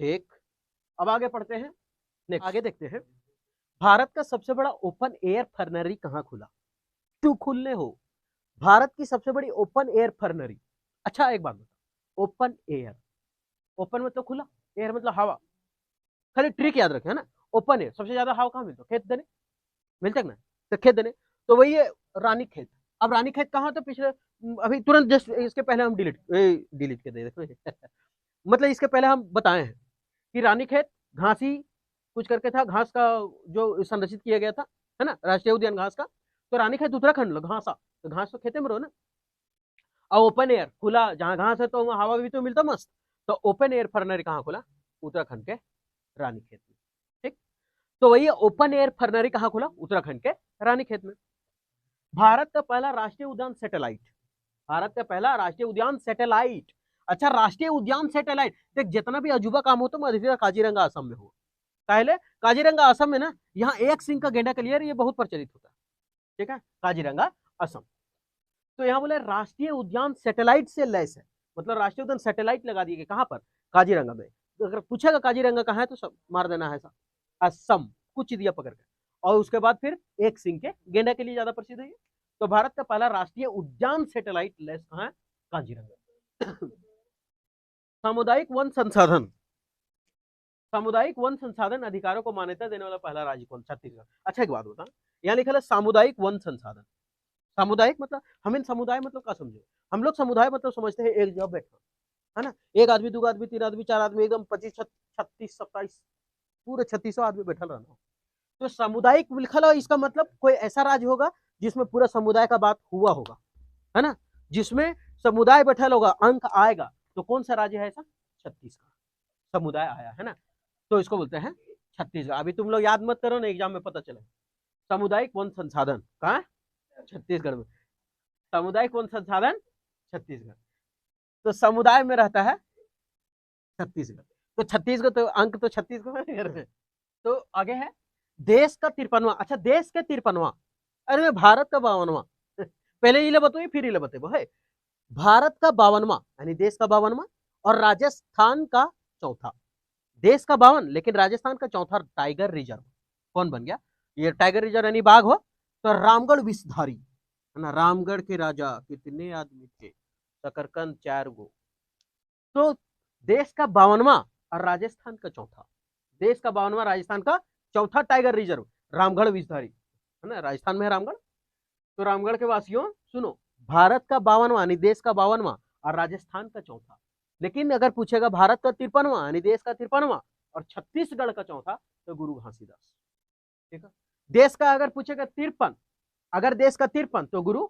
ठीक, अब आगे पढ़ते हैं, नेक्स्ट आगे देखते हैं, भारत का सबसे बड़ा ओपन एयर फर्नरी कहाँ खुला, क्यों खुलने हो, भारत की सबसे बड़ी ओपन एयर फर्नरी। अच्छा एक बात बताओ, ओपन एयर, ओपन मतलब खुला, एयर मतलब हवा, खाली ट्रिक याद रखे, है ना, ओपन एयर, सबसे ज्यादा हवा कहाँ मिलता है, खेत देने मिलते ना, तो खेत देने, तो वही है रानी खेत। अब रानी खेत कहाँ, तो पिछले, अभी तुरंत जस्ट इसके पहले हम डिलीट डिलीट के दे मतलब इसके पहले हम बताए हैं कि रानी खेत घासी कुछ करके था, घास का जो संरक्षित किया गया था, है ना, राष्ट्रीय उद्यान घास का, तो रानी खेत उत्तराखंड घासा, तो घास तो खेते में रहो ना, और ओपन एयर खुला, जहां घास है तो वहां हवा भी तो मिलता मस्त, तो ओपन एयर फर्नरी कहाँ खुला, उत्तराखंड के रानी खेत में। ठीक, तो वही ओपन एयर फर्नरी कहाँ खुला, उत्तराखंड के रानी खेत में। भारत का पहला राष्ट्रीय उद्यान सैटेलाइट, भारत का पहला राष्ट्रीय उद्यान सैटेलाइट। अच्छा, राष्ट्रीय उद्यान सैटेलाइट, देख जितना भी अजूबा काम हो तो अधिकतर काजीरंगा असम में हो, पहले काजीरंगा असम में ना, यहाँ एक सिंह का गेंडा क्लियर, ये बहुत प्रचलित होता है, ठीक है, काजीरंगा असम। तो यहाँ बोले राष्ट्रीय उद्यान सैटेलाइट से लैस है, मतलब राष्ट्रीय उद्यान सैटेलाइट लगा दिए, कहां पर, काजीरंगा में। तो अगर पूछेगा काजीरंगा कहाँ है तो सब मार देना है, असम, कुछ दिया पकड़ के, और उसके बाद फिर एक सिंह के गेंडा के लिए ज्यादा प्रसिद्ध है। तो भारत का पहला राष्ट्रीय उद्यान सैटेलाइट लैस कहाँ है, काजीरंगा। सामुदायिक वन संसाधन, सामुदायिक वन संसाधन अधिकारों को मान्यता देने वाला पहला राज्य कौन, छत्तीसगढ़। अच्छा एक बात बता, यहाँ लिखा है सामुदायिक वन संसाधन, सामुदायिक मतलब हमें समुदाय मतलब क्या समझे, हम लोग समुदाय मतलब समझते हैं एक जगह बैठा, है ना, एक आदमी, दो आदमी, तीन आदमी, चार आदमी, एकदम 25 36 27 पूरे 3600 आदमी बैठल रहना। तो सामुदायिक लिखल है, इसका मतलब कोई ऐसा राज्य होगा जिसमें पूरा समुदाय का बात हुआ होगा, है ना, जिसमें समुदाय बैठल होगा, अंक आएगा, तो कौन सा राज्य है ऐसा, छत्तीसगढ़, समुदाय आया है ना, तो इसको बोलते हैं छत्तीसगढ़। अभी तुम लोग याद मत करो ना, एग्जाम में पता चले, सामुदायिक वन संसाधन कहाँ, छत्तीसगढ़ में, सामुदायिक वन संसाधन छत्तीसगढ़, तो समुदाय में रहता है छत्तीसगढ़, तो छत्तीसगढ़, तो अंक तो छत्तीसगढ़ में। तो आगे है देश का 53वां, अच्छा देश का 53वां, अरे भारत का 52वां, पहले ये बताओ फिर ये बताओ, है भारत का 52वां यानी देश का 52वां, और राजस्थान का चौथा, देश का 52 लेकिन राजस्थान का चौथा टाइगर रिजर्व कौन बन गया, ये टाइगर रिजर्व यानी बाघ हो, तो रामगढ़ विषधारी, है ना, रामगढ़ के राजा कितने आदमी थे, शकरकंद 4 गो। तो देश का 52वां और राजस्थान का चौथा, देश का 52वां राजस्थान का चौथा टाइगर रिजर्व रामगढ़ विषधारी, है ना, राजस्थान में है रामगढ़। तो रामगढ़ के वासियों सुनो, भारत का 52वां यानी देश का 52वां और राजस्थान का चौथा, लेकिन अगर पूछेगा भारत का 53वां यानी देश का 53वां और छत्तीसगढ़ का चौथा, तो गुरु घासीदास, ठीक है। देश का अगर पूछेगा 53, अगर देश का 53 तो गुरु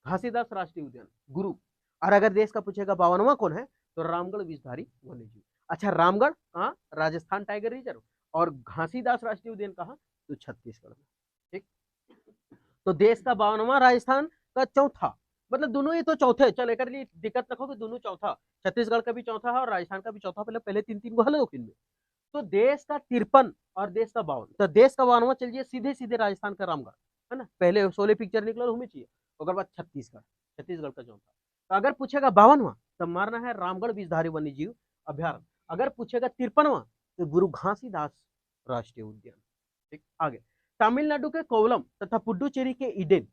घासीदास राष्ट्रीय उद्यान गुरु, और अगर देश का पूछेगा 52वां कौन है, तो रामगढ़ विषधारी वन्यजीव। अच्छा, रामगढ़ कहाँ, राजस्थान टाइगर रिजर्व, और घासीदास राष्ट्रीय उद्यान कहाँ, तो छत्तीसगढ़ में, ठीक। तो देश का 52वां, राजस्थान का चौथा, मतलब दोनों ही तो चौथे, चल एक दिक्कत रखो कि दोनों चौथा, छत्तीसगढ़ का भी चौथा है और राजस्थान का भी चौथा, पहले 3-3 को हल हो, तो देश का 53 और देश का 52, तो देश का 52वां चलिए सीधे सीधे राजस्थान का रामगढ़, है ना, पहले शोले पिक्चर निकला होनी चाहिए, ओकर बाद छत्तीसगढ़, छत्तीसगढ़ का चौथा। तो अगर पूछेगा 52वां तब मारना है रामगढ़ विषधारी वन्य जीव अभ्यारण्य। अगर पूछेगा 53वां तो गुरु घासीदास राष्ट्रीय उद्यान। ठीक, आगे तमिलनाडु के कोवलम तथा पुडुचेरी के ईडेन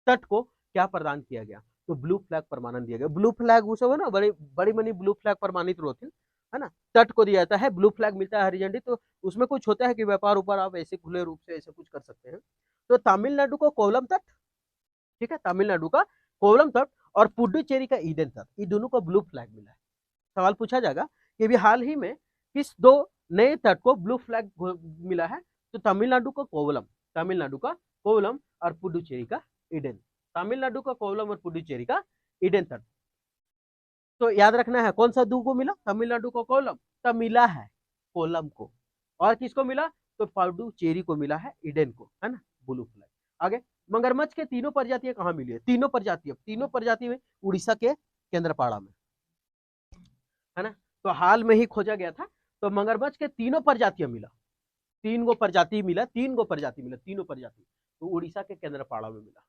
तट को क्या प्रदान किया गया? तो ब्लू फ्लैग प्रमाणन दिया गया। ब्लू फ्लैग उसे ना बड़ी बड़ी मनी ब्लू फ्लैग प्रमाणित होती है ना, तट को दिया जाता है, ब्लू फ्लैग मिलता है हरी झंडी। तो उसमें कुछ होता है कि व्यापार ऊपर आप ऐसे खुले रूप से ऐसे कुछ कर सकते हैं। तो तमिलनाडु को कोवलम तट, ठीक है, तमिलनाडु का कोवलम तट और पुडुचेरी का ईडन तट, ये दोनों को ब्लू फ्लैग मिला है। सवाल पूछा जाएगा कि अभी हाल ही में किस दो नए तट को ब्लू फ्लैग मिला है? तो तमिलनाडु को कोवलम, तमिलनाडु का कोवलम और पुडुचेरी का ईडन, तमिलनाडु का कोवलम और पुडुचेरी का ईडन तट। तो याद रखना है कौन सा दो को मिला? तमिलनाडु को कोवलम, तब मिला है कोलम को, और किसको मिला? तो पुडुचेरी को मिला है ईडन को, है ना, ब्लू फ्लैग। आगे मगरमच्छ के तीनों प्रजातियां कहाँ मिली है? तीनों प्रजाति में उड़ीसा के केंद्रपाड़ा में, है ना। तो हाल में ही खोजा गया था, तो मगरमच्छ के तीनों प्रजातियां मिला, तीन गो प्रजाति मिला, तीनों प्रजाति। तो उड़ीसा के केंद्रपाड़ा में मिला,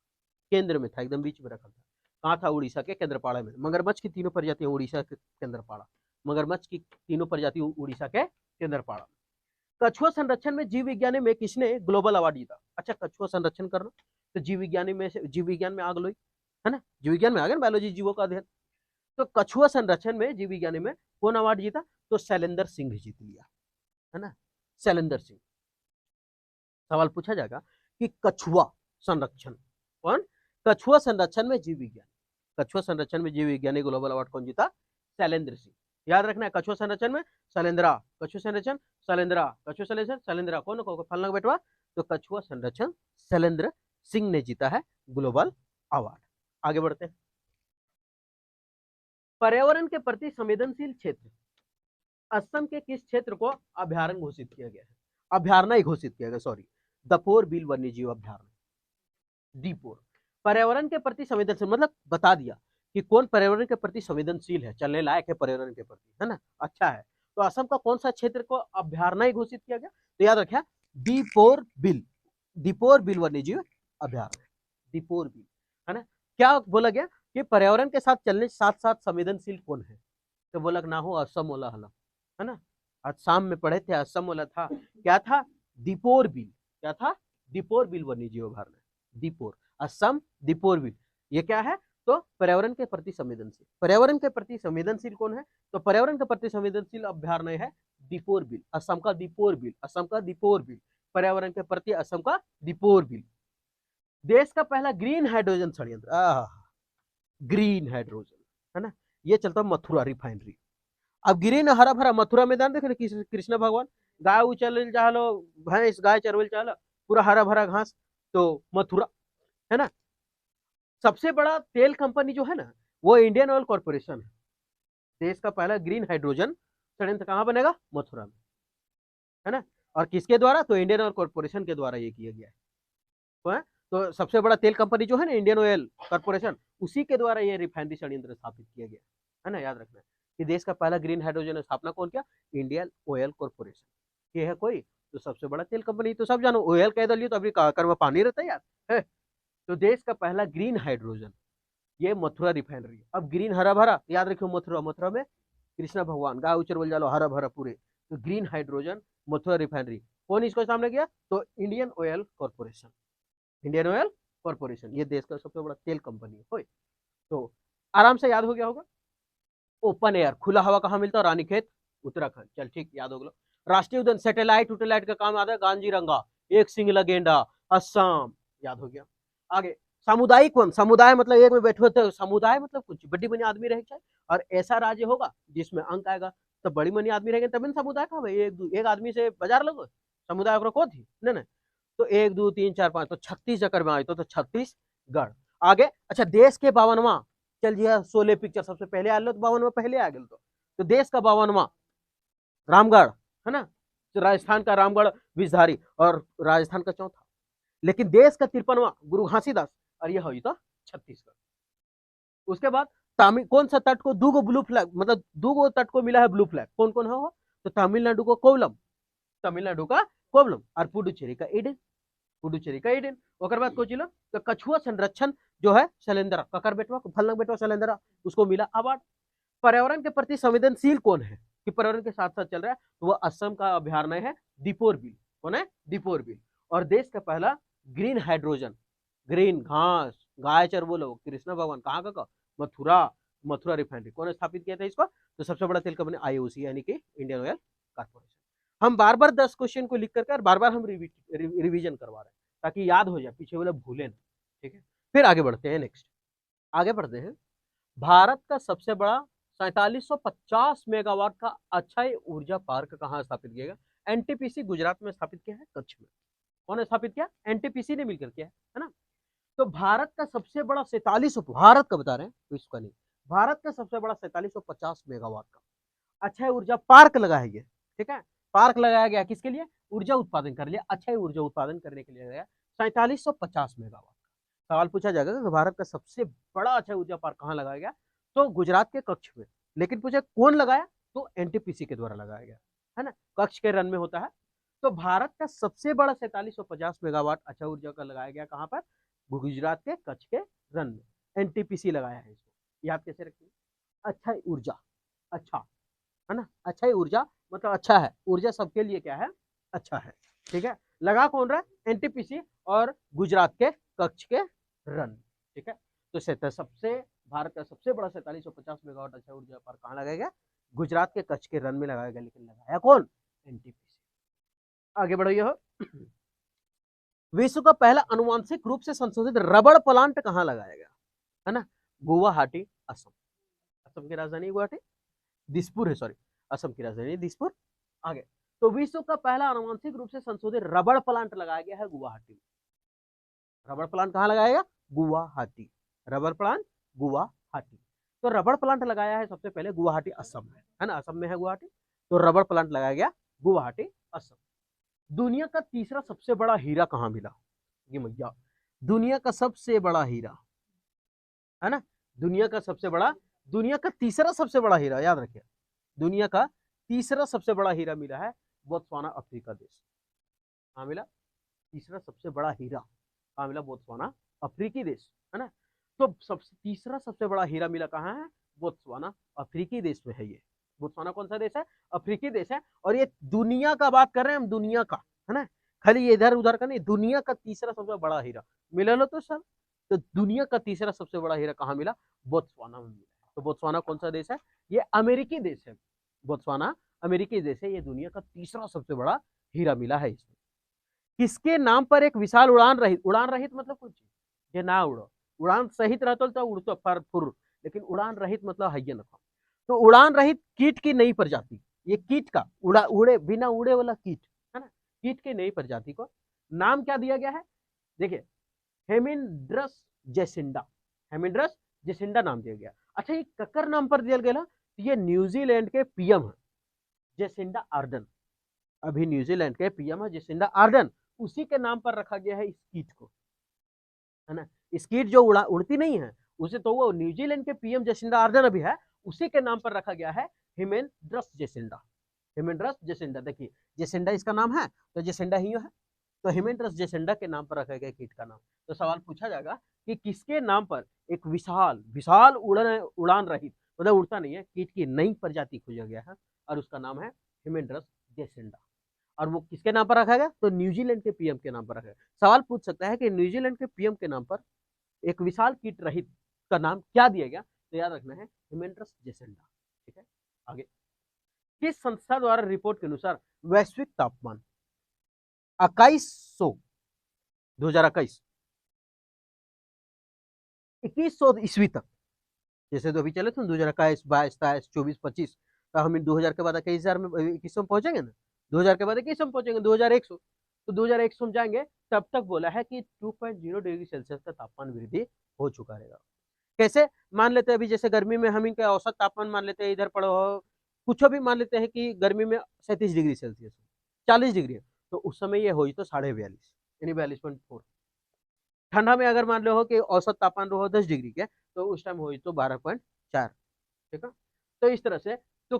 केंद्र में था, एकदम बीच में रखा था। कहाँ था? उड़ीसा के केंद्रपाड़ा में। मगरमच्छ की तीनों प्रजातियां उड़ीसा के केंद्रपाड़ा, मगरमच्छ की तीनों प्रजाति उड़ीसा के केंद्रपाड़ा। कछुआ संरक्षण में जीव विज्ञानी में किसने ग्लोबल अवार्ड जीता? अच्छा, कछुआ संरक्षण करना तो जीव विज्ञान में आग लोई, है ना, जीव विज्ञान में आ गया, बायोलॉजी जीवों का अध्ययन। तो कछुआ संरक्षण में जीव विज्ञानी में कौन अवार्ड जीता? तो शैलेंद्र सिंह जीत लिया, है ना, शैलेंद्र सिंह। सवाल पूछा जाएगा कि कछुआ संरक्षण कौन? कछुआ संरक्षण में जीव विज्ञान, कछुआ संरक्षण में जीव विज्ञानी ग्लोबल अवार्ड कौन जीता? शैलेंद्र सिंह। याद रखना है कछुआ संरक्षण में शैलेंद्रा, कछुआ संरक्षण शैलेंद्रा, कछुआ संरक्षण शैलेंद्रा, कौन फलना बेटवा? तो कछुआ संरक्षण शैलेंद्र सिंह ने जीता है ग्लोबल अवार्ड। आगे बढ़ते हैं। पर्यावरण के प्रति संवेदनशील क्षेत्र असम के किस क्षेत्र को अभ्यारण्य घोषित किया गया है? अभ्यारण्य घोषित किया गया, सॉरी, दपोर बिल वन्य जीव अभ्यारण्य, दीपोर। पर्यावरण के प्रति संवेदनशील मतलब बता दिया कि कौन पर्यावरण के प्रति संवेदनशील है, चलने लायक है पर्यावरण के प्रति, है ना, अच्छा है। तो असम का कौन सा क्षेत्र को अभ्यारण्य घोषित किया गया? तो याद रखिए दीपोर बिल वन्य जीव अभ्यारण्य, दीपोर बिल, है ना। क्या बोला गया कि पर्यावरण के साथ चलने साथ साथ संवेदनशील कौन है? तो बोला ना हो असम वाला हला, है ना, आज शाम में पढ़े थे, असम वाला था, क्या था? दीपोर बिल, क्या था? दीपोर बिल वन्य जीव अभ्यारण्य, दीपोर, असम दीपोर बिल। ये क्या है? तो पर्यावरण के प्रति संवेदनशील, पर्यावरण के प्रति संवेदनशील कौन है? तो पर्यावरण के प्रति संवेदनशील अभ्यारण्य है दीपोर बिल, असम का दीपोर बिल, असम का दीपोर बिल, पर्यावरण के प्रति असम का दीपोर बिल। देश का पहला ग्रीन हाइड्रोजन संयंत्र, ग्रीन हाइड्रोजन, है ना, ये चलता मथुरा रिफाइनरी। अब ग्रीन हरा भरा मथुरा मैदान देख रहे कृष्ण भगवान, गाय उचल चाहलो, भैंस गाय चरवल चाहलो, पूरा हरा भरा घास, तो मथुरा, है ना। सबसे बड़ा तेल कंपनी जो है ना वो इंडियन ऑयल कॉर्पोरेशन है। देश का पहला ग्रीन हाइड्रोजन संयंत्र कहाँ बनेगा? मथुरा में, है ना। और किसके द्वारा? तो इंडियन ऑयल कॉर्पोरेशन के द्वारा ये किया गया है। तो सबसे बड़ा तेल कंपनी जो है ना इंडियन ऑयल कॉर्पोरेशन, उसी के द्वारा ये रिफाइनरी संयंत्र स्थापित किया गया, है ना। याद रखना कि देश का पहला ग्रीन हाइड्रोजन स्थापना कौन किया? Indian oil corporation. ये है कोई तो सबसे बड़ा तेल कंपनी, तो सब जानो ऑयल कह दिलिए तो अभी कर में पानी रहता है यार, है। तो देश का पहला ग्रीन हाइड्रोजन ये मथुरा रिफाइनरी। अब ग्रीन हरा भरा याद रखियो, मथुरा में कृष्णा भगवान गाय उचर बोल जालो हरा भरा पूरे, तो ग्रीन हाइड्रोजन मथुरा रिफाइनरी कौन इसको सामने किया? तो Indian oil corporation, Indian oil corporation, ये देश का सबसे बड़ा तेल कंपनी है। तो आराम से याद हो गया होगा। ओपन एयर खुला हवा कहाँ मिलता है? रानीखेत उत्तराखंड, चल ठीक याद हो गया। राष्ट्रीय उद्यान सैटेलाइट उटेलाइट का काम आता है कांजीरंगा, एक सिंगला गेंडा, असम, याद हो गया। आगे सामुदायिक वन, समुदाय मतलब एक में बैठे होते, समुदाय मतलब कुछ बड़ी बनी आदमी रहे चाहिए, और ऐसा राज्य होगा जिसमें अंक आएगा, तो बड़ी बनी आदमी रहेंगे तभी समुदाय का भाई, एक आदमी से बाजार लगो समुदाय को थी ना। तो 1 2 3 4 5 तो 36 चक्कर में आए तो छत्तीसगढ़। आगे अच्छा देश के 52वां, चल जी शोले पिक्चर सबसे पहले आ लो, तो 52वां पहले आ गए। तो देश का 52वां रामगढ़, है ना, तो राजस्थान का रामगढ़ विषधारी और राजस्थान का चौथा। लेकिन देश का 53वां गुरु घासीदास, और यह हुई तो छत्तीसगढ़। उसके बाद कौन सा तट को दूगो ब्लू फ्लैग, मतलब दूगो तट को मिला है ब्लू फ्लैग, कौन कौन है वो? तो तमिलनाडु को कोवलम, तमिलनाडु का कोवलम, और पुडुचेरी का ईडन, पुडुचेरी का ईडन। ओकर बाद कोचिलो तो कछुआ संरक्षण जो है शैलेंद्र ककर बेटवा फलनक बेटवा शैलेंद्र, उसको मिला अवार्ड। पर्यावरण के प्रति संवेदनशील कौन है कि पर्यावरण के साथ साथ चल रहा है, तो वह असम का अभ्यारण्य है दीपोर बिल। कौन है? दीपोर बिल। और देश का पहला ग्रीन हाइड्रोजन, ग्रीन घास गाय चर बोलो कृष्णा भगवान कहाँ का मथुरा, मथुरा रिफाइनरी कौन स्थापित किया था इसको, तो सबसे बड़ा तेल कंपनी आईओसी यानी कि इंडियन ऑयल कॉर्पोरेशन। हम बार बार 10 क्वेश्चन को लिख करके और बार बार हम रिवीजन करवा रहे हैं ताकि याद हो जाए, पीछे वाले भूले ना। ठीक है, फिर आगे बढ़ते हैं। नेक्स्ट आगे बढ़ते हैं। भारत का सबसे बड़ा 4750 मेगावाट का अक्षय ऊर्जा पार्क कहाँ स्थापित किया गया? एनटीपीसी गुजरात में स्थापित किया है, कच्छ में। कौन स्थापित किया? एनटीपीसी ने मिलकर किया है ना। तो भारत का सबसे बड़ा 4700, भारत का बता रहे हैं, विश्व का नहीं, भारत का सबसे बड़ा 4750 मेगावाट का अक्षय ऊर्जा पार्क लगा है ये। ठीक है, पार्क लगाया गया किसके लिए? ऊर्जा उत्पादन कर लिया, अक्षय ऊर्जा उत्पादन करने के लिए लगाया 4750 मेगावाट। सवाल पूछा जाएगा कि भारत का सबसे बड़ा अक्षय ऊर्जा पार्क कहाँ लगाया गया, तो गुजरात के कच्छ में। लेकिन पूछे कौन लगाया, तो एनटीपीसी के द्वारा लगाया गया है ना, कच्छ के रन में होता है। तो भारत का सबसे बड़ा 4750 मेगावाट अक्षय ऊर्जा का लगाया गया कहाँ पर? गुजरात के कच्छ के रन में, एनटीपीसी लगाया है इसको। याद कैसे रखिए, अक्षय ऊर्जा, अच्छा है ना, अक्षय ऊर्जा मतलब अच्छा है, ऊर्जा सबके लिए क्या है? अच्छा है। ठीक है, लगा कौन रहा? एनटीपीसी और गुजरात के कच्छ के रन। ठीक है, तो सबसे भारत का सबसे बड़ा 4750 मेगावाट अक्षय ऊर्जा पार्क कहाँ लगाया गया? गुजरात के कच्छ के रन में लगाया गया, लेकिन लगाया कौन? एनटीपीसी। आगे बढ़िए हो। विश्व का पहला अनुवांशिक रूप से संशोधित रबड़ प्लांट कहाँ लगाया गया है ना? गुवाहाटी, असम। असम की राजधानी गुवाहाटी, दिसपुर है, सॉरी, असम की राजधानी दिसपुर। आगे, तो विश्व का पहला अनुवांशिक रूप से संशोधित रबड़ प्लांट लगाया गया है गुवाहाटी में। रबड़ प्लांट कहाँ लगाया गया? गुवाहाटी, रबड़ प्लांट गुवाहाटी। तो रबड़ प्लांट लगाया है सबसे पहले गुवाहाटी, असम में है ना, असम में है गुवाहाटी। तो रबड़ प्लांट लगाया गया गुवाहाटी, असम। दुनिया का तीसरा सबसे बड़ा हीरा कहाँ मिला? ये भैया, दुनिया का सबसे बड़ा हीरा है ना, दुनिया का सबसे बड़ा, दुनिया का तीसरा सबसे बड़ा हीरा, याद रखिए, दुनिया का तीसरा सबसे बड़ा हीरा मिला है बोत्सवाना, अफ्रीका देश। कहाँ मिला? तीसरा सबसे बड़ा हीरा कहाँ मिला? बोत्सवाना, अफ्रीकी देश है ना। तो सबसे तीसरा सबसे बड़ा हीरा मिला कहाँ है? बोत्सवाना, अफ्रीकी देश में है ये। बोत्सवाना कौन सा देश है? अफ्रीकी देश है। और ये दुनिया का बात कर रहे हैं हम, दुनिया का है ना, खाली ये इधर उधर का नहीं, दुनिया का तीसरा सबसे बड़ा हीरा मिला लो तो सर। तो दुनिया का तीसरा सबसे बड़ा हीरा कहाँ मिला? बोत्सवाना में मिला। तो बोत्सवाना कौन सा देश है? ये अमेरिकी देश है। बोत्सवाना अमेरिकी देश है, ये दुनिया का तीसरा सबसे बड़ा हीरा मिला है इसमें। किसके नाम पर एक विशाल उड़ान रहित, उड़ान रहित मतलब कुछ ये ना उड़ो, उड़ान सहित रहता तो उड़तो पर फुर, लेकिन उड़ान रहित मतलब है ना। तो उड़ान रहित कीट की नई प्रजाति, ये कीट का उड़े बिना उड़े वाला कीट है ना, कीट की नई प्रजाति को नाम क्या दिया गया है? देखिए, हेमिंड्रस जेसिंडा, हेमिंड्रस जेसिंडा नाम दिया गया। अच्छा, ये ककर नाम पर दिया गया, ये न्यूजीलैंड के पीएम है जेसिंडा आर्डन, अभी न्यूजीलैंड के पीएम है जेसिंडा आर्डन, उसी के नाम पर रखा गया है इस कीट को है ना। इस कीट जो उड़ती नहीं है उसे, तो वो न्यूजीलैंड के पीएम जेसिंडा आर्डन अभी है, उसी के नाम पर रखा गया है हिमेंड्रस जेसिंडा, हिमेंड्रस जेसिंडा। देखिए, जेसिंडा इसका नाम है तो जेसिंडा ही है, तो हिमेंड्रस जेसिंडा के नाम पर रखा गया कीट का नाम। तो सवाल पूछा जाएगा कि किसके नाम पर एक विशाल विशाल उड़ान रहित, मतलब उड़ता नहीं है, कीट की नई प्रजाति खोजा गया है और उसका नाम है हिमेंड्रस जेसिंडा। और वो किसके नाम पर रखा गया? तो न्यूजीलैंड के पीएम के नाम पर रखा गया। सवाल पूछ सकता है कि न्यूजीलैंड के पीएम के नाम पर एक विशाल कीट रहित का नाम क्या दिया गया? तो याद रखना है हिमेंड्रस जेसिंडा। ठीक है, आगे, किस संस्था द्वारा रिपोर्ट के अनुसार वैश्विक तापमान 2100 2021 2100 ईस्वी तक, जैसे तो अभी चले थे 2021 22 23 24 25, तो हम 2000 के बाद 21,000 में 2100 में पहुंचेंगे ना, 2000 के बाद 2100 में पहुंचेंगे, 2100, तो 2100 में जाएंगे, तब तक बोला है कि 2.0 डिग्री सेल्सियस का तापमान वृद्धि हो चुका रहेगा। कैसे मान लेते हैं? अभी जैसे गर्मी में हम इनका औसत तापमान मान लेते हैं, इधर पड़ो कुछ भी मान लेते हैं कि गर्मी में 37 डिग्री सेल्सियस 40 डिग्री है, तो उस समय ये हो तो 42.5 यानी 42.4। ठंडा में अगर मान लो हो कि औसत तापमान रहो 10 डिग्री के, तो उस टाइम हो तो 12.4। ठीक है, तो इस तरह से तो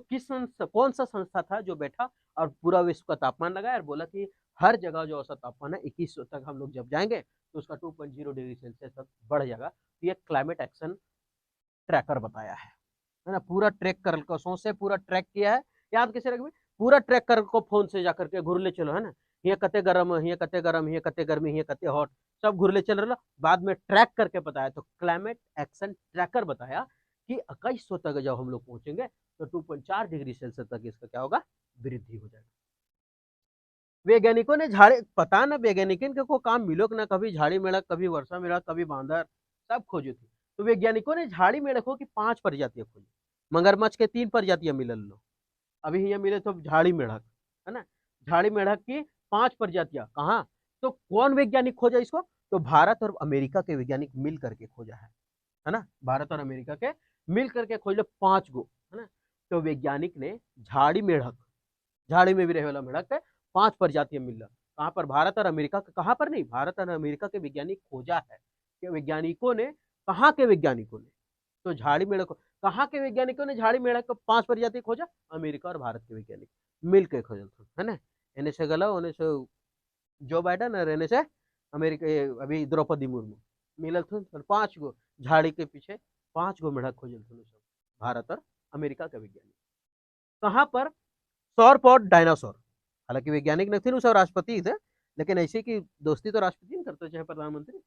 कौन सा संस्था था जो बैठा और पूरा विश्व का तापमान लगाया और बोला कि हर जगह जो औसत तापमान है 2100 तक हम लोग जब जाएंगे तो उसका 2.0 डिग्री सेल्सियस तक बढ़ जाएगा। तो ये क्लाइमेट एक्शन ट्रैकर बताया है ना। पूरा ट्रैक कर कसों से पूरा ट्रैक किया है। याद कैसे रखबे, पूरा ट्रैक कर को फोन से जाकर के घुर ले चलो, है ना। ये कते गरम, ये कते गरम, ये कते गर्मी, ये कते हॉट, सब घुर ले चल रहा, बाद में ट्रैक करके बताया। तो क्लाइमेट एक्शन ट्रैकर बताया कि 2100 तक जब हम लोग पहुंचेंगे तो 2.4 डिग्री सेल्सियस तक इसका क्या होगा, वृद्धि हो जाएगा। वैज्ञानिकों ने झाड़ी, पता ना वैज्ञानिकों के को काम मिलो ना, कभी झाड़ी मेढक, कभी वर्षा मेढक, कभी बांदर, सब खोजी थी। तो वैज्ञानिकों ने झाड़ी मेढकों की 5 प्रजातियां खोजी, मगरमच्छ के 3 प्रजातियां मिलल लो, अभी ये मिले तो झाड़ी मेढक, है ना। झाड़ी मेढक की 5 प्रजातियां कहाँ, तो कौन वैज्ञानिक खोजा इसको, तो भारत और अमेरिका के वैज्ञानिक मिल करके खोजा है ना। भारत और अमेरिका के मिल करके खोज लो 5 गो, है ना। तो वैज्ञानिक ने झाड़ी मेढक, झाड़ी में भी रहे वाला मेढक है, 5 प्रजातियां मिल रहा, कहाँ पर, भारत और अमेरिका, कहाँ पर नहीं, भारत और अमेरिका के वैज्ञानिक खोजा है। कि वैज्ञानिकों ने, कहाँ के वैज्ञानिकों ने, तो झाड़ी मेढक, कहाँ के वैज्ञानिकों ने झाड़ी मेढक को 5 प्रजाति खोजा, अमेरिका और भारत के वैज्ञानिक मिलकर खोजल, है ना। एने से गला, ओने से जो बाइडन और एने से अमेरिका अभी द्रौपदी मुर्मू मिलल थे, 5 गो झाड़ी के पीछे 5 गो मेढक खोजल थे, भारत और अमेरिका के वैज्ञानिक। कहाँ पर, सौरपॉड डायनासोर, हालांकि वैज्ञानिक नहीं थे, उस राष्ट्रपति थे, लेकिन ऐसे की दोस्ती तो राष्ट्रपति नहीं करते चाहे प्रधानमंत्री।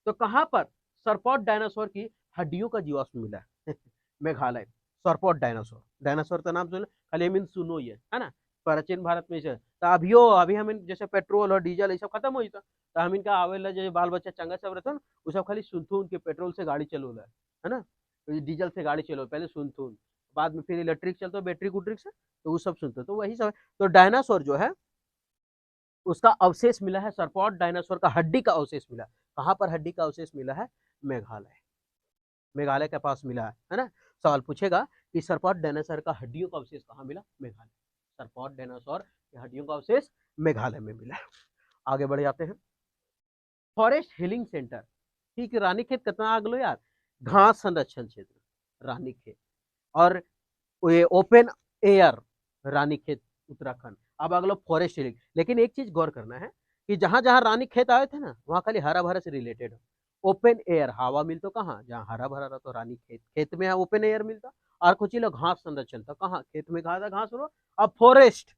तो कहाँ पर सौरपॉड डायनासोर की हड्डियों का जीवाश्म मिला है मेघालय। सौरपॉड डायनासोर, डायनासोर का नाम सुनो, खाली मीन सुनो ये, है ना। प्राचीन भारत में से तो अभी हम जैसे पेट्रोल और डीजल ये सब खत्म हो जाता, तो हम इनका आवेला जो बाल बच्चा चंगा सब रहता ना, वो सब खाली सुनथून उनके पेट्रोल से गाड़ी चलो है ना, डीजल से गाड़ी चलो, पहले सुनथून, बाद में फिर इलेक्ट्रिक चलता, बैटरी कुट्रिक से, तो वो सब सुनते, तो वही सब। तो डायनासोर जो है उसका अवशेष मिला है, सरपॉट डायनासोर का हड्डी का अवशेष मिला। कहाँ पर हड्डी का अवशेष मिला है, मेघालय, मेघालय के पास मिला है ना। सवाल पूछेगा कि सरपॉट डायनासोर का हड्डियों का अवशेष कहाँ मिला, मेघालय। सरपॉट डायनासोर के हड्डियों का अवशेष मेघालय में मिला। आगे बढ़ जाते हैं। फॉरेस्ट हीलिंग सेंटर, ठीक, रानीखेत कितना आग लो यार, घास संरक्षण क्षेत्र रानीखेत, और ये ओपन एयर रानीखेत उत्तराखंड। अब अगला फॉरेस्ट हीलिंग, लेकिन एक चीज गौर करना है कि जहां जहां रानीखेत आए थे ना, वहां खाली हरा भरा से रिलेटेड है। ओपन एयर हवा मिलता कहाँ, जहाँ हरा भरा रहा तो रानीखेत, खेत में ओपन एयर मिलता। और कुछ ही लोग घास संरक्षण था, कहाँ, खेत में घास रो। अब फॉरेस्ट,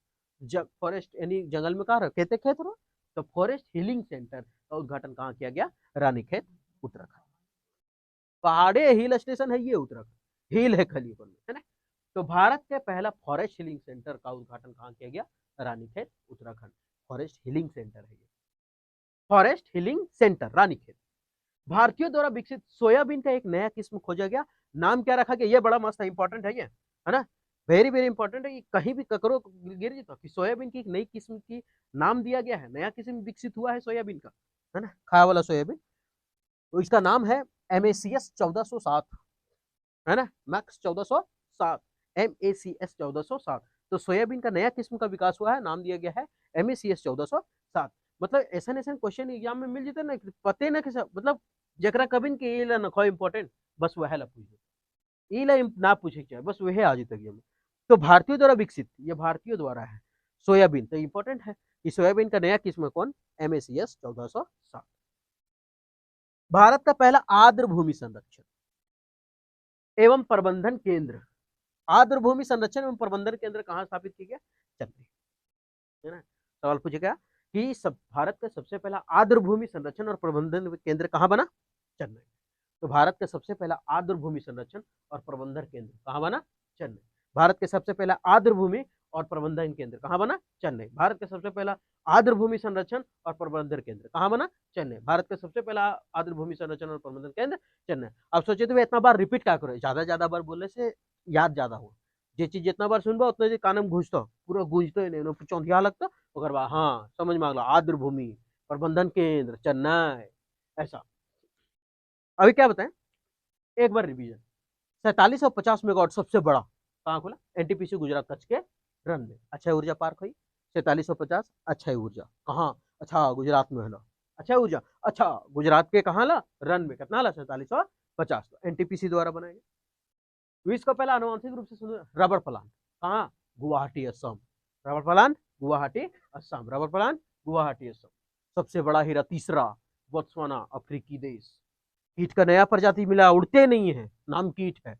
फॉरेस्ट यानी जंगल में कहा खेते खेत रो, तो फॉरेस्ट हीलिंग सेंटर का उद्घाटन कहाँ किया गया, रानीखेत उत्तराखंड। पहाड़ी हिल स्टेशन है ये उत्तराखंड, हिल है खाली ऊपर में, है ना। तो भारत के पहला फॉरेस्ट हीलिंग सेंटर का उद्घाटन कहाँ किया गया, Ranikhet Uttarakhand. Forest healing centre है ये, फॉरेस्ट हीलिंग सेंटर रानीखेत। भारतीयों द्वारा विकसित सोयाबीन का एक नया किस्म खोजा गया, नाम क्या रखा गया, ये बड़ा मस्त इंपॉर्टेंट है ये, है ना। वेरी वेरी इंपॉर्टेंट है, कहीं भी ककरो गिर जाता कि सोयाबीन की एक नई किस्म की नाम दिया गया है, नया किस्म विकसित हुआ है सोयाबीन का, है ना, खाया वाला सोयाबीन। तो इसका नाम है MACS 1407, है ना, मैक्स 1407, MACS 1407। तो सोयाबीन का नया किस्म का विकास हुआ है, नाम दिया गया है MACS 1407। मतलब ऐसा ऐसा क्वेश्चन एग्जाम में मिल जाता ना, पते ना कैसा, मतलब जरा कभी के ला न इंपॉर्टेंट, बस वह ला पूछे, ला ना पूछे चाहे, बस वह आ जाता एग्जाम में। तो भारतीयों द्वारा विकसित, ये भारतीयों द्वारा है सोयाबीन, तो इंपॉर्टेंट है कि सोयाबीन का नया किस्म कौन, MACS 1407। भारत का पहला आर्द्र भूमि संरक्षण एवं प्रबंधन केंद्र, आर्द्र भूमि संरक्षण एवं प्रबंधन केंद्र कहाँ स्थापित किया गया, चेन्नई, है ना। सवाल पूछेगा कि भारत का सबसे पहला आर्द्र भूमि संरक्षण और प्रबंधन केंद्र कहाँ बना, चेन्नई। तो भारत का सबसे पहला आर्द्र भूमि संरक्षण और प्रबंधन केंद्र कहाँ बना, चेन्नई। भारत के सबसे पहला आर्द्र भूमि और प्रबंधन केंद्र कहाँ बना, चेन्नई। भारत का सबसे पहला आर्द्र भूमि संरक्षण और प्रबंधन केंद्र कहाँ बना, चेन्नई। भारत का सबसे पहला आर्द्र भूमि संरक्षण और प्रबंधन केंद्र चेन्नई। अब सोचे तो इतना बार रिपीट क्या करो, ज्यादा बार बोलने से याद ज्यादा हो, जे चीज जितना बार सुनबो उतना कान में घुसता, पूरा गूंजते ही नहीं, चौंधिया लगता, ओकर बाद हाँ समझ में आ आर्द्र भूमि प्रबंधन केंद्र चेन्नई, ऐसा। अभी क्या बताएं, एक बार रिवीजन। 4750 मेगावाट सबसे बड़ा कहाँ खुला, NTPC गुजरात कच्छ के रन में। अक्षय ऊर्जा पार्क हुई 4750, अक्षय ऊर्जा कहाँ, अच्छा गुजरात में है, अक्षय ऊर्जा, अच्छा गुजरात के कहाँ ला, रन में, कितना ला 4750, NTPC द्वारा बनाया गया। विश्व का पहला आनुवंशिक रूप से रबर प्लांट, कहाँ? Guwahati Assam. Rubber plant Guwahati Assam, rubber plant Guwahati Assam. सबसे बड़ा हीरा तीसरा, बोत्सवाना अफ्रीकी देश। कीट का नया प्रजाति मिला, उड़ते नहीं है, नाम कीट है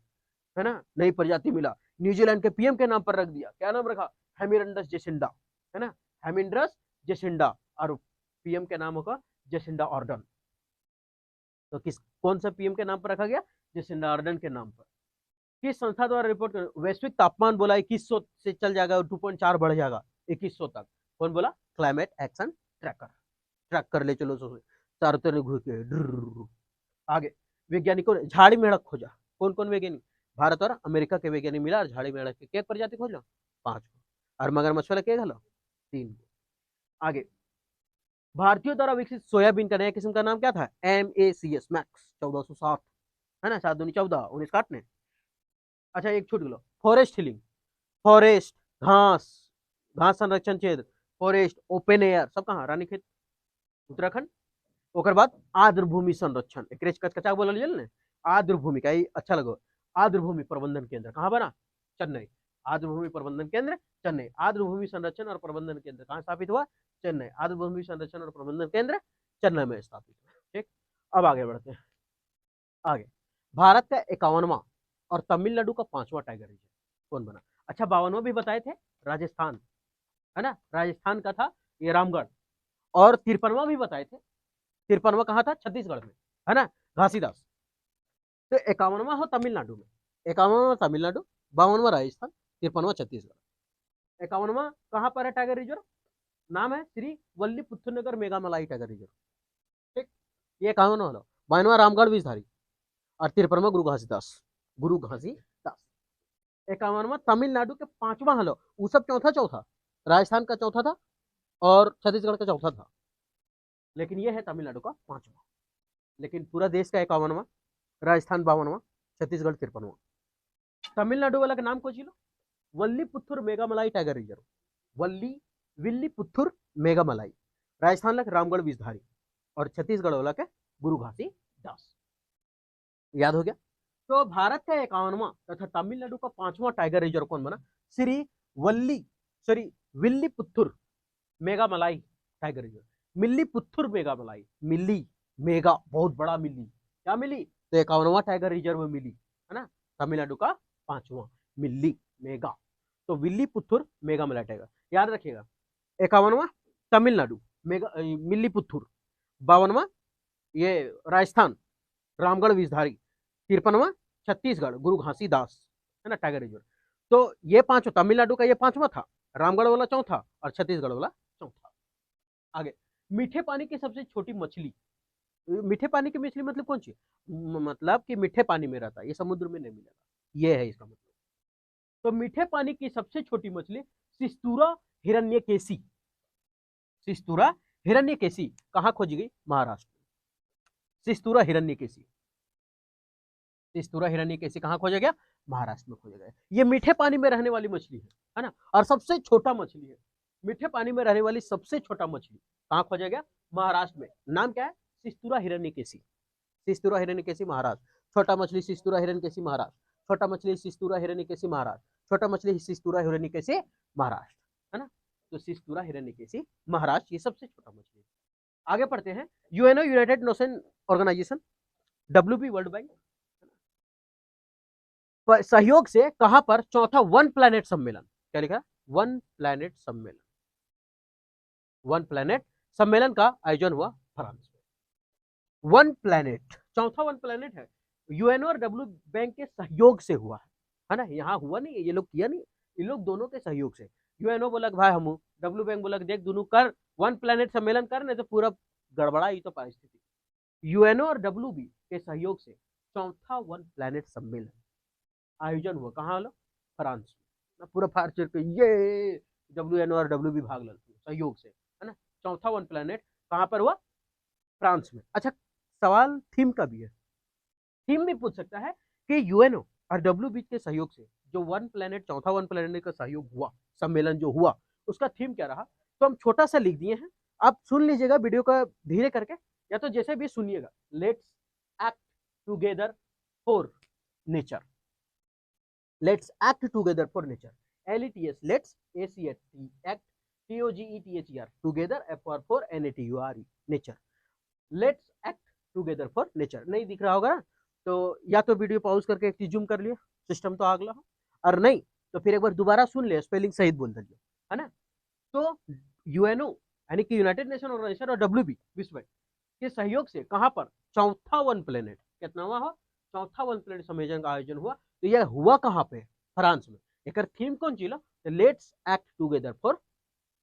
ना, नई प्रजाति मिला। न्यूजीलैंड के पीएम के नाम पर रख दिया, क्या नाम रखा? हेमिरंडस जेसिंडा, है ना, हेमिंड्रस जेसिंडा। और पीएम के नाम होगा जेसिंडा ऑर्डन। तो किस कौन सा पीएम के नाम पर रखा गया? जेसिंडा ऑर्डन के नाम पर। किस संस्था द्वारा रिपोर्ट कर, वैश्विक तापमान बोला 2100 से चल जाएगा, 2.4 बढ़ जाएगा 2100 तक। कौन बोला? Climate action tracker. ट्रैक कर ले चलो चारों तरफ घूम के। आगे, वैज्ञानिकों ने झाड़ी मेढक खोजा। कौन कौन वैज्ञानिक? भारत और अमेरिका के वैज्ञानिक मिला और झाड़ी मेढक के क्या प्रजाति खोजा? 5 को। और मगरमच्छ वाला क्या घलो? 3 को। आगे, भारतीयों द्वारा विकसित सोयाबीन का नया किस्म का नाम क्या था? MACS मैक्स 1460, है ना, 7 दूनी 14, 19 काटने। अच्छा, एक छूट गलो, फॉरेस्ट हिलिंग। फॉरेस्ट घास, घास संरक्षण क्षेत्र, फॉरेस्ट ओपन एयर, सब कहाँ? रानीखेत उत्तराखंड। ओकर बाद आर्द्र भूमि संरक्षण, एक कचकचा बोलल जल ने, आर्द्र भूमि का अच्छा लगो। आर्द्र भूमि प्रबंधन केंद्र कहाँ बना? चेन्नई। आर्द्र भूमि प्रबंधन केंद्र चेन्नई। आर्द्र भूमि संरक्षण और प्रबंधन केंद्र कहाँ स्थापित हुआ? चेन्नई। आर्द्र भूमि संरक्षण और प्रबंधन केंद्र चेन्नई में स्थापित हुआ। ठीक, अब आगे बढ़ते हैं। आगे, भारत का 51वां और तमिलनाडु का 5वां टाइगर रिजर्व कौन बना? अच्छा, 52वां भी बताए थे, राजस्थान, है ना, राजस्थान का था ये रामगढ़। और 53वां भी बताए थे, 53वां कहाँ था? छत्तीसगढ़ में, है ना, घासीदास। तो 51वां हो तमिलनाडु में, 51वां तमिलनाडु, 52वां राजस्थान, 53वां छत्तीसगढ़। 51वां कहाँ पर है टाइगर रिजर्व? नाम है श्री वल्लीपुत्तनगर मेघामलाई टाइगर रिजर्व। ठीक, ये 51वां हलो। 52वां रामगढ़ विषधारी और 53वां गुरु घासीदास, गुरु घासीदास। 51वां तमिलनाडु के 5वां हलो, वो सब चौथा चौथा, राजस्थान का चौथा था और छत्तीसगढ़ का चौथा था, लेकिन ये है तमिलनाडु का 5वां। लेकिन पूरा देश का 51वां, राजस्थान 52वां, छत्तीसगढ़ 53वां। तमिलनाडु वाला का नाम को चिलो, वल्लीपुत्तूर मेघामलाई टाइगर रिजर्व, विल्लीपुत्तूर मेघामलाई। राजस्थान लग रामगढ़ विषधारी और छत्तीसगढ़ वाला के गुरु घासीदास। याद हो गया? तो भारत का 51वां तथा तमिलनाडु का 5वां टाइगर रिजर्व कौन बना? Srivilliputhur Megamalai tiger reserve. Milliputtur Megamalai, milli mega बहुत बड़ा मिल्ली, क्या मिली? तो 51वां टाइगर रिजर्व मिली, है ना, तमिलनाडु का 5वां मिल्ली मेगा। तो विल्लीपुत्तूर मेघामलाई टाइगर याद रखिएगा। 51वां तमिलनाडु मेगा मिल्लीपुत्तूर, 52वां ये राजस्थान रामगढ़ विषधारी, 53वां छत्तीसगढ़ गुरु घासीदास, है ना, टाइगर रिजर्व। तो ये 5 तमिलनाडु का ये 5वां था, रामगढ़ वाला चौथा और छत्तीसगढ़ वाला चौथा। आगे, मीठे पानी की सबसे छोटी मछली। मीठे पानी की मछली मतलब कौन सी? मतलब कि मीठे पानी में रहता है, ये समुद्र में नहीं मिलेगा, ये है इसका मतलब। तो मीठे पानी की सबसे छोटी मछली सिस्तूरा हिरण्यकेशी। सिस्तूरा हिरण्यकेशी कहाँ खोजी गई? महाराष्ट्र। सिस्तूरा हिरण्यकेशी, सिस्तूरा हिरण्यकेशी कहाँ खोजा गया? महाराष्ट्र में खोजा गया। ये मीठे पानी में रहने वाली मछली है ना, और सबसे छोटा मछली है। मीठे पानी में रहने वाली सबसे छोटा मछली कहाँ खोजा गया? महाराष्ट्र में। नाम क्या है? सिस्तूरा हिरण्यकेशी। सिस्तूरा हिरण्यकेशी महाराष्ट्र। छोटा मछली सिस्तूरा हिरण्यकेशी महाराष्ट्र। छोटा मछली सिस्तूरा हिरण्यकेशी महाराष्ट्र। छोटा मछली सिस्तूरा हिरण्यकेशी महाराष्ट्र, है ना। तो सिस्तूरा हिरण्यकेशी महाराष्ट्र ये सबसे छोटा मछली। आगे पढ़ते हैं। UNO United Nation Organization, WP World Bank सहयोग से कहां पर चौथा वन प्लैनेट सम्मेलन, क्या लिखा? वन प्लैनेट सम्मेलन, वन प्लैनेट सम्मेलन का आयोजन हुआ फ्रांस में। वन प्लैनेट, चौथा वन प्लैनेट है, यूएनओ और डब्ल्यू बैंक के सहयोग से हुआ है ना, यहाँ हुआ नहीं, ये लोग किया नहीं, ये लोग दोनों के सहयोग से। यूएनओ बोला भाई हम, डब्ल्यू बैंक बोला देख दोनों कर, वन प्लैनेट सम्मेलन कर, नहीं तो पूरा गड़बड़ा ही तो परिस्थिति। यूएनओ और WB के सहयोग से चौथा वन प्लैनेट सम्मेलन आयोजन हुआ कहाँ वाला? फ्रांस में। पूरा फार चढ़ के ये WNO और WB भाग लल सहयोग से, है ना। चौथा वन प्लैनेट कहाँ पर हुआ? फ्रांस में। अच्छा, सवाल थीम का भी है, थीम भी पूछ सकता है कि यूएनओ और WB के सहयोग से जो वन प्लैनेट, चौथा वन प्लैनेट का सहयोग हुआ, सम्मेलन जो हुआ, उसका थीम क्या रहा? तो हम छोटा सा लिख दिए हैं, आप सुन लीजिएगा वीडियो का धीरे करके, या तो जैसे भी सुनिएगा। Let's act together for nature, let's act together for nature. LETS let's, ACT TOGETHER together, FR for NATURE nature, let's act together for nature. नहीं दिख रहा होगा ना, तो या तो वीडियो पॉज करके एक चीज जूम कर लिया, सिस्टम तो आगला हो, और नहीं तो फिर एक बार दोबारा सुन ले, स्पेलिंग सही बोल दिया, है ना। तो यूएनओ यानी कि यूनाइटेड नेशन ऑर्गेनाइजेशन और WB विश्व बैंक के सहयोग से कहां पर चौथा वन प्लेनेट, कितना हुआ हो, चौथा वन प्लेनेट सम्मेलन का आयोजन हुआ। तो यह हुआ कहां पे, फ्रांस में। एक थीम कौन ची, let's act together for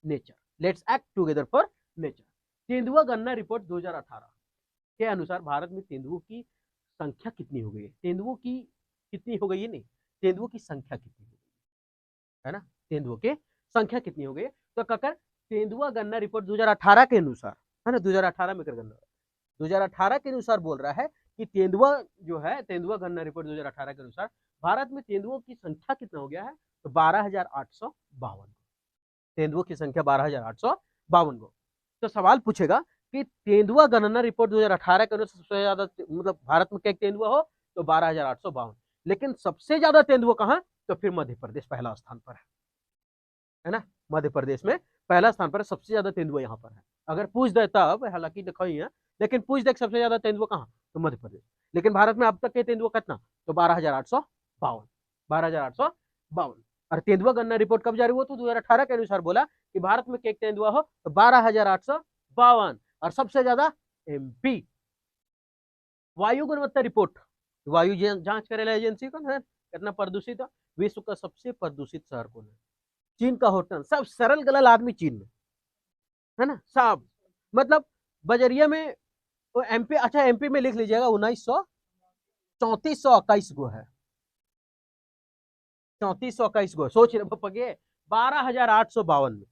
nature, let's act together for nature. तेंदुआ गन्ना रिपोर्ट 2018 के अनुसार भारत में तेंदुओं की संख्या कितनी हो गई है, तेंदुओं की कितनी हो गई है, नहीं तेंदुओं की संख्या कितनी हो गई है ना, तेंदुओं की संख्या कितनी हो गई है। तो ककर तेंदुआ गन्ना रिपोर्ट 2018 के अनुसार, है ना, 2018 में कर गन्ना 2018 के अनुसार बोल रहा है कि तेंदुआ जो है, तेंदुआ गन्ना रिपोर्ट 2018 के अनुसार भारत में तेंदुओं की संख्या कितना हो गया है, तो 12,852, तेंदुओं की संख्या 12,852 गो। तो सवाल पूछेगा कि तेंदुआ गणना रिपोर्ट 2018 के अनुसार सबसे ज्यादा मतलब भारत में क्या तेंदुआ हो, तो 12,852, लेकिन सबसे ज्यादा तेंदुआ कहां, तो फिर मध्य प्रदेश पहला स्थान पर है ना, मध्य प्रदेश में पहला स्थान पर सबसे ज्यादा तेंदुआ यहाँ पर है। अगर पूछ दे तब, हालांकि देखो ही है, लेकिन पूछ दे सबसे ज्यादा तेंदुआ कहाँ, तो मध्य प्रदेश। लेकिन भारत में अब तक के तेंदुआ कितना, तो 12,852, 12,852। और तेंदुआ गणना रिपोर्ट कब जारी हुआ, तो 2018 के अनुसार बोला कि भारत में केक तेंदुआ हो तो 12,852, और सबसे ज्यादा MP। वायु गुणवत्ता रिपोर्ट, वायु जांच करेला एजेंसी कौन है, कितना प्रदूषित है, विश्व का सबसे प्रदूषित शहर कौन है, चीन का होटल। सब सरल गलल आदमी चीन में, है ना, सब मतलब बजरिया में तो MP, अच्छा MP में लिख लीजिएगा 3421 गो है, 3421 गो, सोच रहे पगे 12,852 में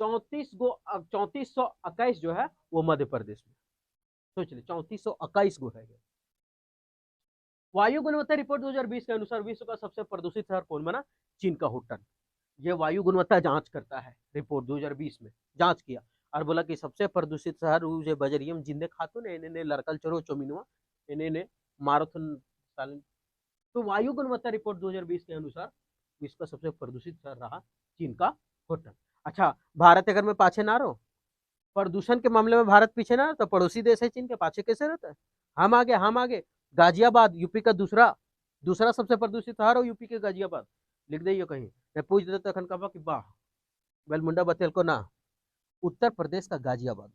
3421 जो है वो मध्य प्रदेश में, सोच ले 3421 गो है। वायु गुणवत्ता रिपोर्ट 2020 के अनुसार विश्व का सबसे प्रदूषित शहर कौन बना, चीन का होटल। ये वायु गुणवत्ता जांच करता है, रिपोर्ट 2020 में जांच किया और बोला कि सबसे प्रदूषित शहर बजरियम जिंदे खातू ने इन्हें लड़कल चरो चोमिनुआ इन्हें माराथन सालन। तो वायु गुणवत्ता रिपोर्ट 2020 के अनुसार विश्व का सबसे प्रदूषित शहर रहा चीन का होटल। अच्छा, भारत अगर मैं पाछे ना रहो, प्रदूषण के मामले में भारत पीछे ना, तो पड़ोसी देश है चीन के पाछे कैसे रहता है, हम आगे, हम आगे। गाजियाबाद यूपी का दूसरा दूसरा सबसे प्रदूषित शहर हो यूपी के गाजियाबाद, लिख दे कहीं, मैं पूछ देता तखन कहा कि वाह बेलमुंडा बतेल को ना, उत्तर प्रदेश का गाजियाबाद।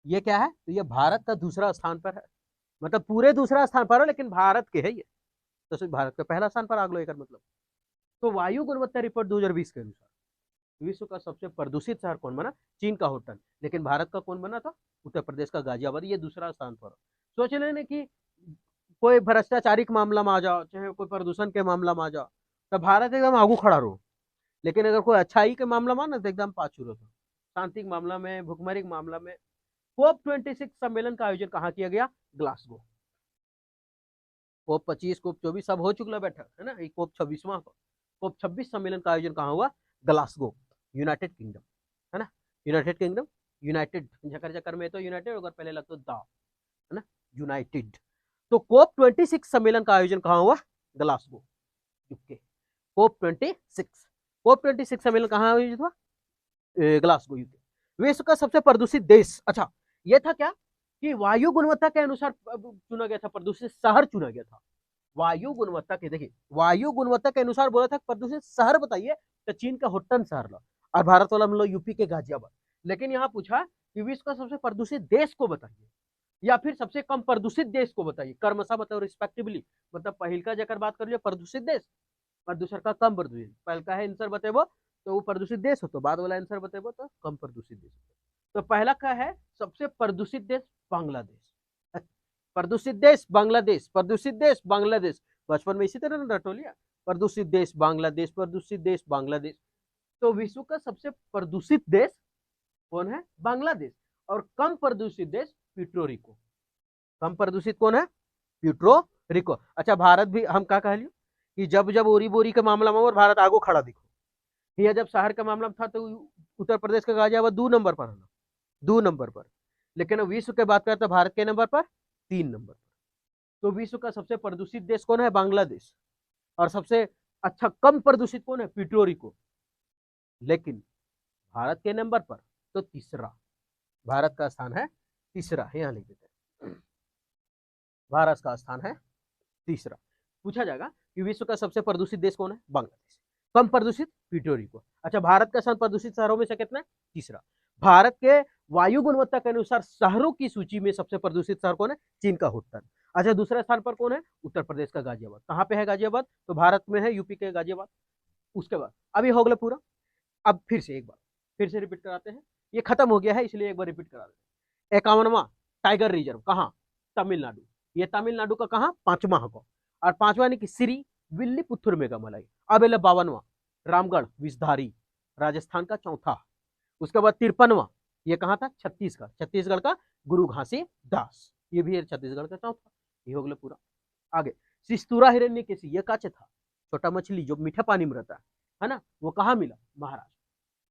ये क्या है, तो ये भारत का दूसरा स्थान पर है, मतलब पूरे दूसरा स्थान पर है लेकिन भारत के है ये, तो सिर्फ भारत का पहला स्थान पर आगलो एक मतलब। तो वायु गुणवत्ता रिपोर्ट 2020 के अनुसार विश्व का सबसे प्रदूषित शहर कौन बना, चीन का होटल, लेकिन भारत का कौन बना था, उत्तर प्रदेश का गाजियाबाद, ये दूसरा स्थान पर। सोच लेने कि कोई भ्रष्टाचारी के मामला में आ जाओ, चाहे कोई प्रदूषण के मामला में आ जाओ, तो भारत एकदम आगू खड़ा रहो, लेकिन अगर कोई अच्छाई के मामला में ना, तो एकदम पाछू रहो। शांति के मामला में, भुखमरी के मामला में। COP26 सम्मेलन का आयोजन कहाँ किया गया, ग्लासगो। COP25, COP24 सब हो चुका बैठक, है ना, COP26वां, COP26 सम्मेलन का आयोजन कहाँ हुआ, ग्लासगो, यूनाइटेड किंगडम, है ना, यूनाइटेड किंगडम, यूनाइटेड जकर जकर में तो यूनाइटेड अगर पहले लगता दा, है ना, यूनाइटेड। तो COP26 सम्मेलन का आयोजन कहाँ हुआ, ग्लासगो, यूके। COP26 सम्मेलन कहाँ आयोजित हुआ, ग्लासगो, यूके। विश्व का सबसे प्रदूषित देश, अच्छा ये था क्या कि वायु गुणवत्ता के अनुसार चुना गया था, प्रदूषित शहर चुना गया था, वायु गुणवत्ता के, देखिए वायु गुणवत्ता के अनुसार बोला था प्रदूषित शहर बताइए, तो चीन का होटन शहर ला, और भारत वाला मतलब यूपी के गाजियाबाद। लेकिन यहाँ पूछा कि विश्व का सबसे प्रदूषित देश को बताइए या फिर सबसे कम प्रदूषित देश को बताइए, कर्मशः बताओ रिस्पेक्टिवली, मतलब पहल का जकर बात कर लिया प्रदूषित देश और दूसर का कम प्रदूषित, पहल का है आंसर बतेबो तो वो प्रदूषित देश हो, तो बाद वाला आंसर बतेबो तो कम प्रदूषित देश। तो पहला का है सबसे प्रदूषित देश बांग्लादेश, प्रदूषित देश बांग्लादेश, प्रदूषित देश बांग्लादेश, बचपन में इसी तरह ना रटो लिया, प्रदूषित देश बांग्लादेश, प्रदूषित देश बांग्लादेश। तो विश्व का सबसे प्रदूषित देश कौन है, बांग्लादेश, और कम प्रदूषित देश प्यूर्टोरिको, कम प्रदूषित कौन है, प्यूर्टोरिको। अच्छा, भारत भी हम क्या कह लियो कि जब जब ओरी बोरी के मामला में और भारत आगो खड़ा दिखो, यह जब शहर का मामला था तो उत्तर प्रदेश का गाजियाबाद 2 नंबर पर है, 2 नंबर पर, लेकिन विश्व के बात करते भारत के नंबर पर 3 नंबर पर। तो विश्व का सबसे प्रदूषित देश कौन है? बांग्लादेश। और सबसे अच्छा कम प्रदूषित कौन है? प्यूर्टो लेकिन भारत के नंबर पर तो तीसरा, भारत का स्थान है तीसरा, यहाँ लिख देते हैं, भारत का स्थान है तीसरा। पूछा जाएगा कि विश्व का सबसे प्रदूषित देश कौन है? बांग्लादेश। कम प्रदूषित? प्यूर्टो। अच्छा, भारत का स्थान प्रदूषित शहरों में से कितना है? तीसरा। भारत के वायु गुणवत्ता के अनुसार शहरों की सूची में सबसे प्रदूषित शहर कौन है? चीन का हुट्टन। अच्छा, दूसरे स्थान पर कौन है? उत्तर प्रदेश का गाजियाबाद। कहाँ पे है गाजियाबाद? तो भारत में है, यूपी के गाजियाबाद। उसके बाद अभी हो गया पूरा। अब फिर से एक बार फिर से रिपीट कराते हैं, ये खत्म हो गया है इसलिए एक बार रिपीट करा देते हैं। 51वां टाइगर रिजर्व कहाँ? तमिलनाडु। ये तमिलनाडु का कहाँ? 5वां को। और 5वां यानी कि श्री विल्लीपुत्तुर मेघामलाई। अब 52वां रामगढ़ विषधारी, राजस्थान का चौथा। उसके बाद 53वां ये कहाँ था? छत्तीसगढ़। छत्तीसगढ़ का गुरु घासीदास, ये भी है छत्तीसगढ़ का चौथा। ये हो गया पूरा। आगे शिस्तूरा हिरण्यकेशी, ये काचे था? छोटा मछली जो मीठा पानी में रहता है ना, वो कहाँ मिला? महाराष्ट्र।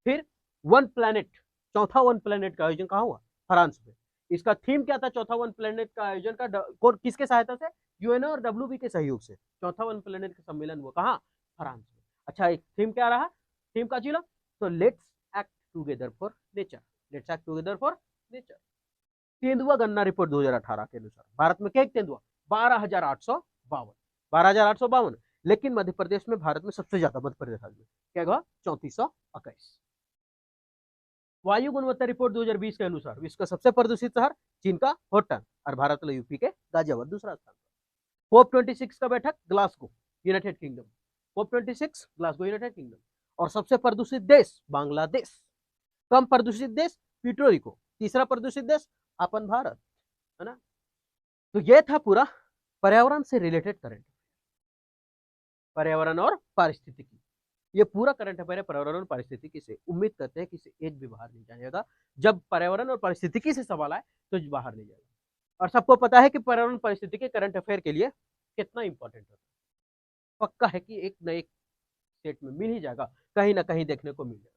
फिर वन प्लैनेट, चौथा वन प्लैनेट का आयोजन कहाँ हुआ? फ्रांस में। इसका थीम क्या था? चौथा वन प्लैनेट का आयोजन का किसके सहायता से? यूएनओ और डब्ल्यूबी के सहयोग से चौथा वन प्लैनेट का सम्मेलन हुआ कहाँ? फ्रांस में। अच्छा, एक थीम क्या रहा? थीम का चीला तो let's act together for nature, let's act together for nature. तेंदुआ गन्ना रिपोर्ट 2018 के अनुसार भारत में क्या तेंदुआ? 12,852, 12,852। लेकिन मध्य प्रदेश में, भारत में सबसे ज्यादा मध्य प्रदेश में क्या हुआ? 3421। वायु गुणवत्ता रिपोर्ट 2020 के अनुसार विश्व का सबसे प्रदूषित शहर चीन का होटन, और भारत में यूपी के गाजियाबाद दूसरा स्थान। कोप 26 का बैठक ग्लासगो, यूनाइटेड किंगडम। कोप 26 ग्लासगो, यूनाइटेड किंगडम। और सबसे प्रदूषित देश बांग्लादेश। कम प्रदूषित देश प्यूर्टो। तीसरा प्रदूषित देश अपन भारत, है ना। तो ये था पूरा पर्यावरण से रिलेटेड करंट, पर्यावरण और पारिस्थितिकी। ये पूरा करंट अफेयर है पर्यावरण और पारिस्थितिकी से। उम्मीद करते हैं कि इसे एक भी बाहर नहीं जाएगा। जब पर्यावरण और पारिस्थितिकी से सवाल आए तो बाहर नहीं जाएगा। और सबको पता है कि पर्यावरण पारिस्थितिकी करंट अफेयर के लिए कितना इंपॉर्टेंट होता है। पक्का है कि एक न एक स्टेट में मिल ही जाएगा, कहीं ना कहीं देखने को मिल जाएगा।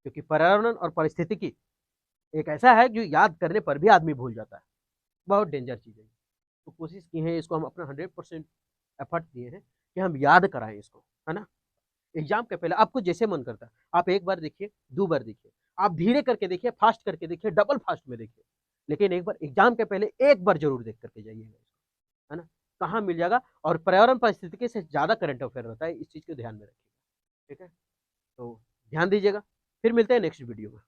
क्योंकि पर्यावरण और पारिस्थितिकी एक ऐसा है जो याद करने पर भी आदमी भूल जाता है। बहुत डेंजर चीज है। तो कोशिश की है, इसको हम अपना 100% एफर्ट दिए हैं कि हम याद कराएं इसको, है ना। एग्जाम के पहले आपको जैसे मन करता है आप एक बार देखिए, 2 बार देखिए, आप धीरे करके देखिए, फास्ट करके देखिए, डबल फास्ट में देखिए, लेकिन एक बार एग्जाम के पहले एक बार जरूर देख करके जाइएगा, है ना। कहाँ मिल जाएगा। और पर्यावरण परिस्थिति से ज्यादा करंट अफेयर रहता है, इस चीज को ध्यान में रखिएगा। ठीक है, तो ध्यान दीजिएगा। फिर मिलते हैं नेक्स्ट वीडियो में।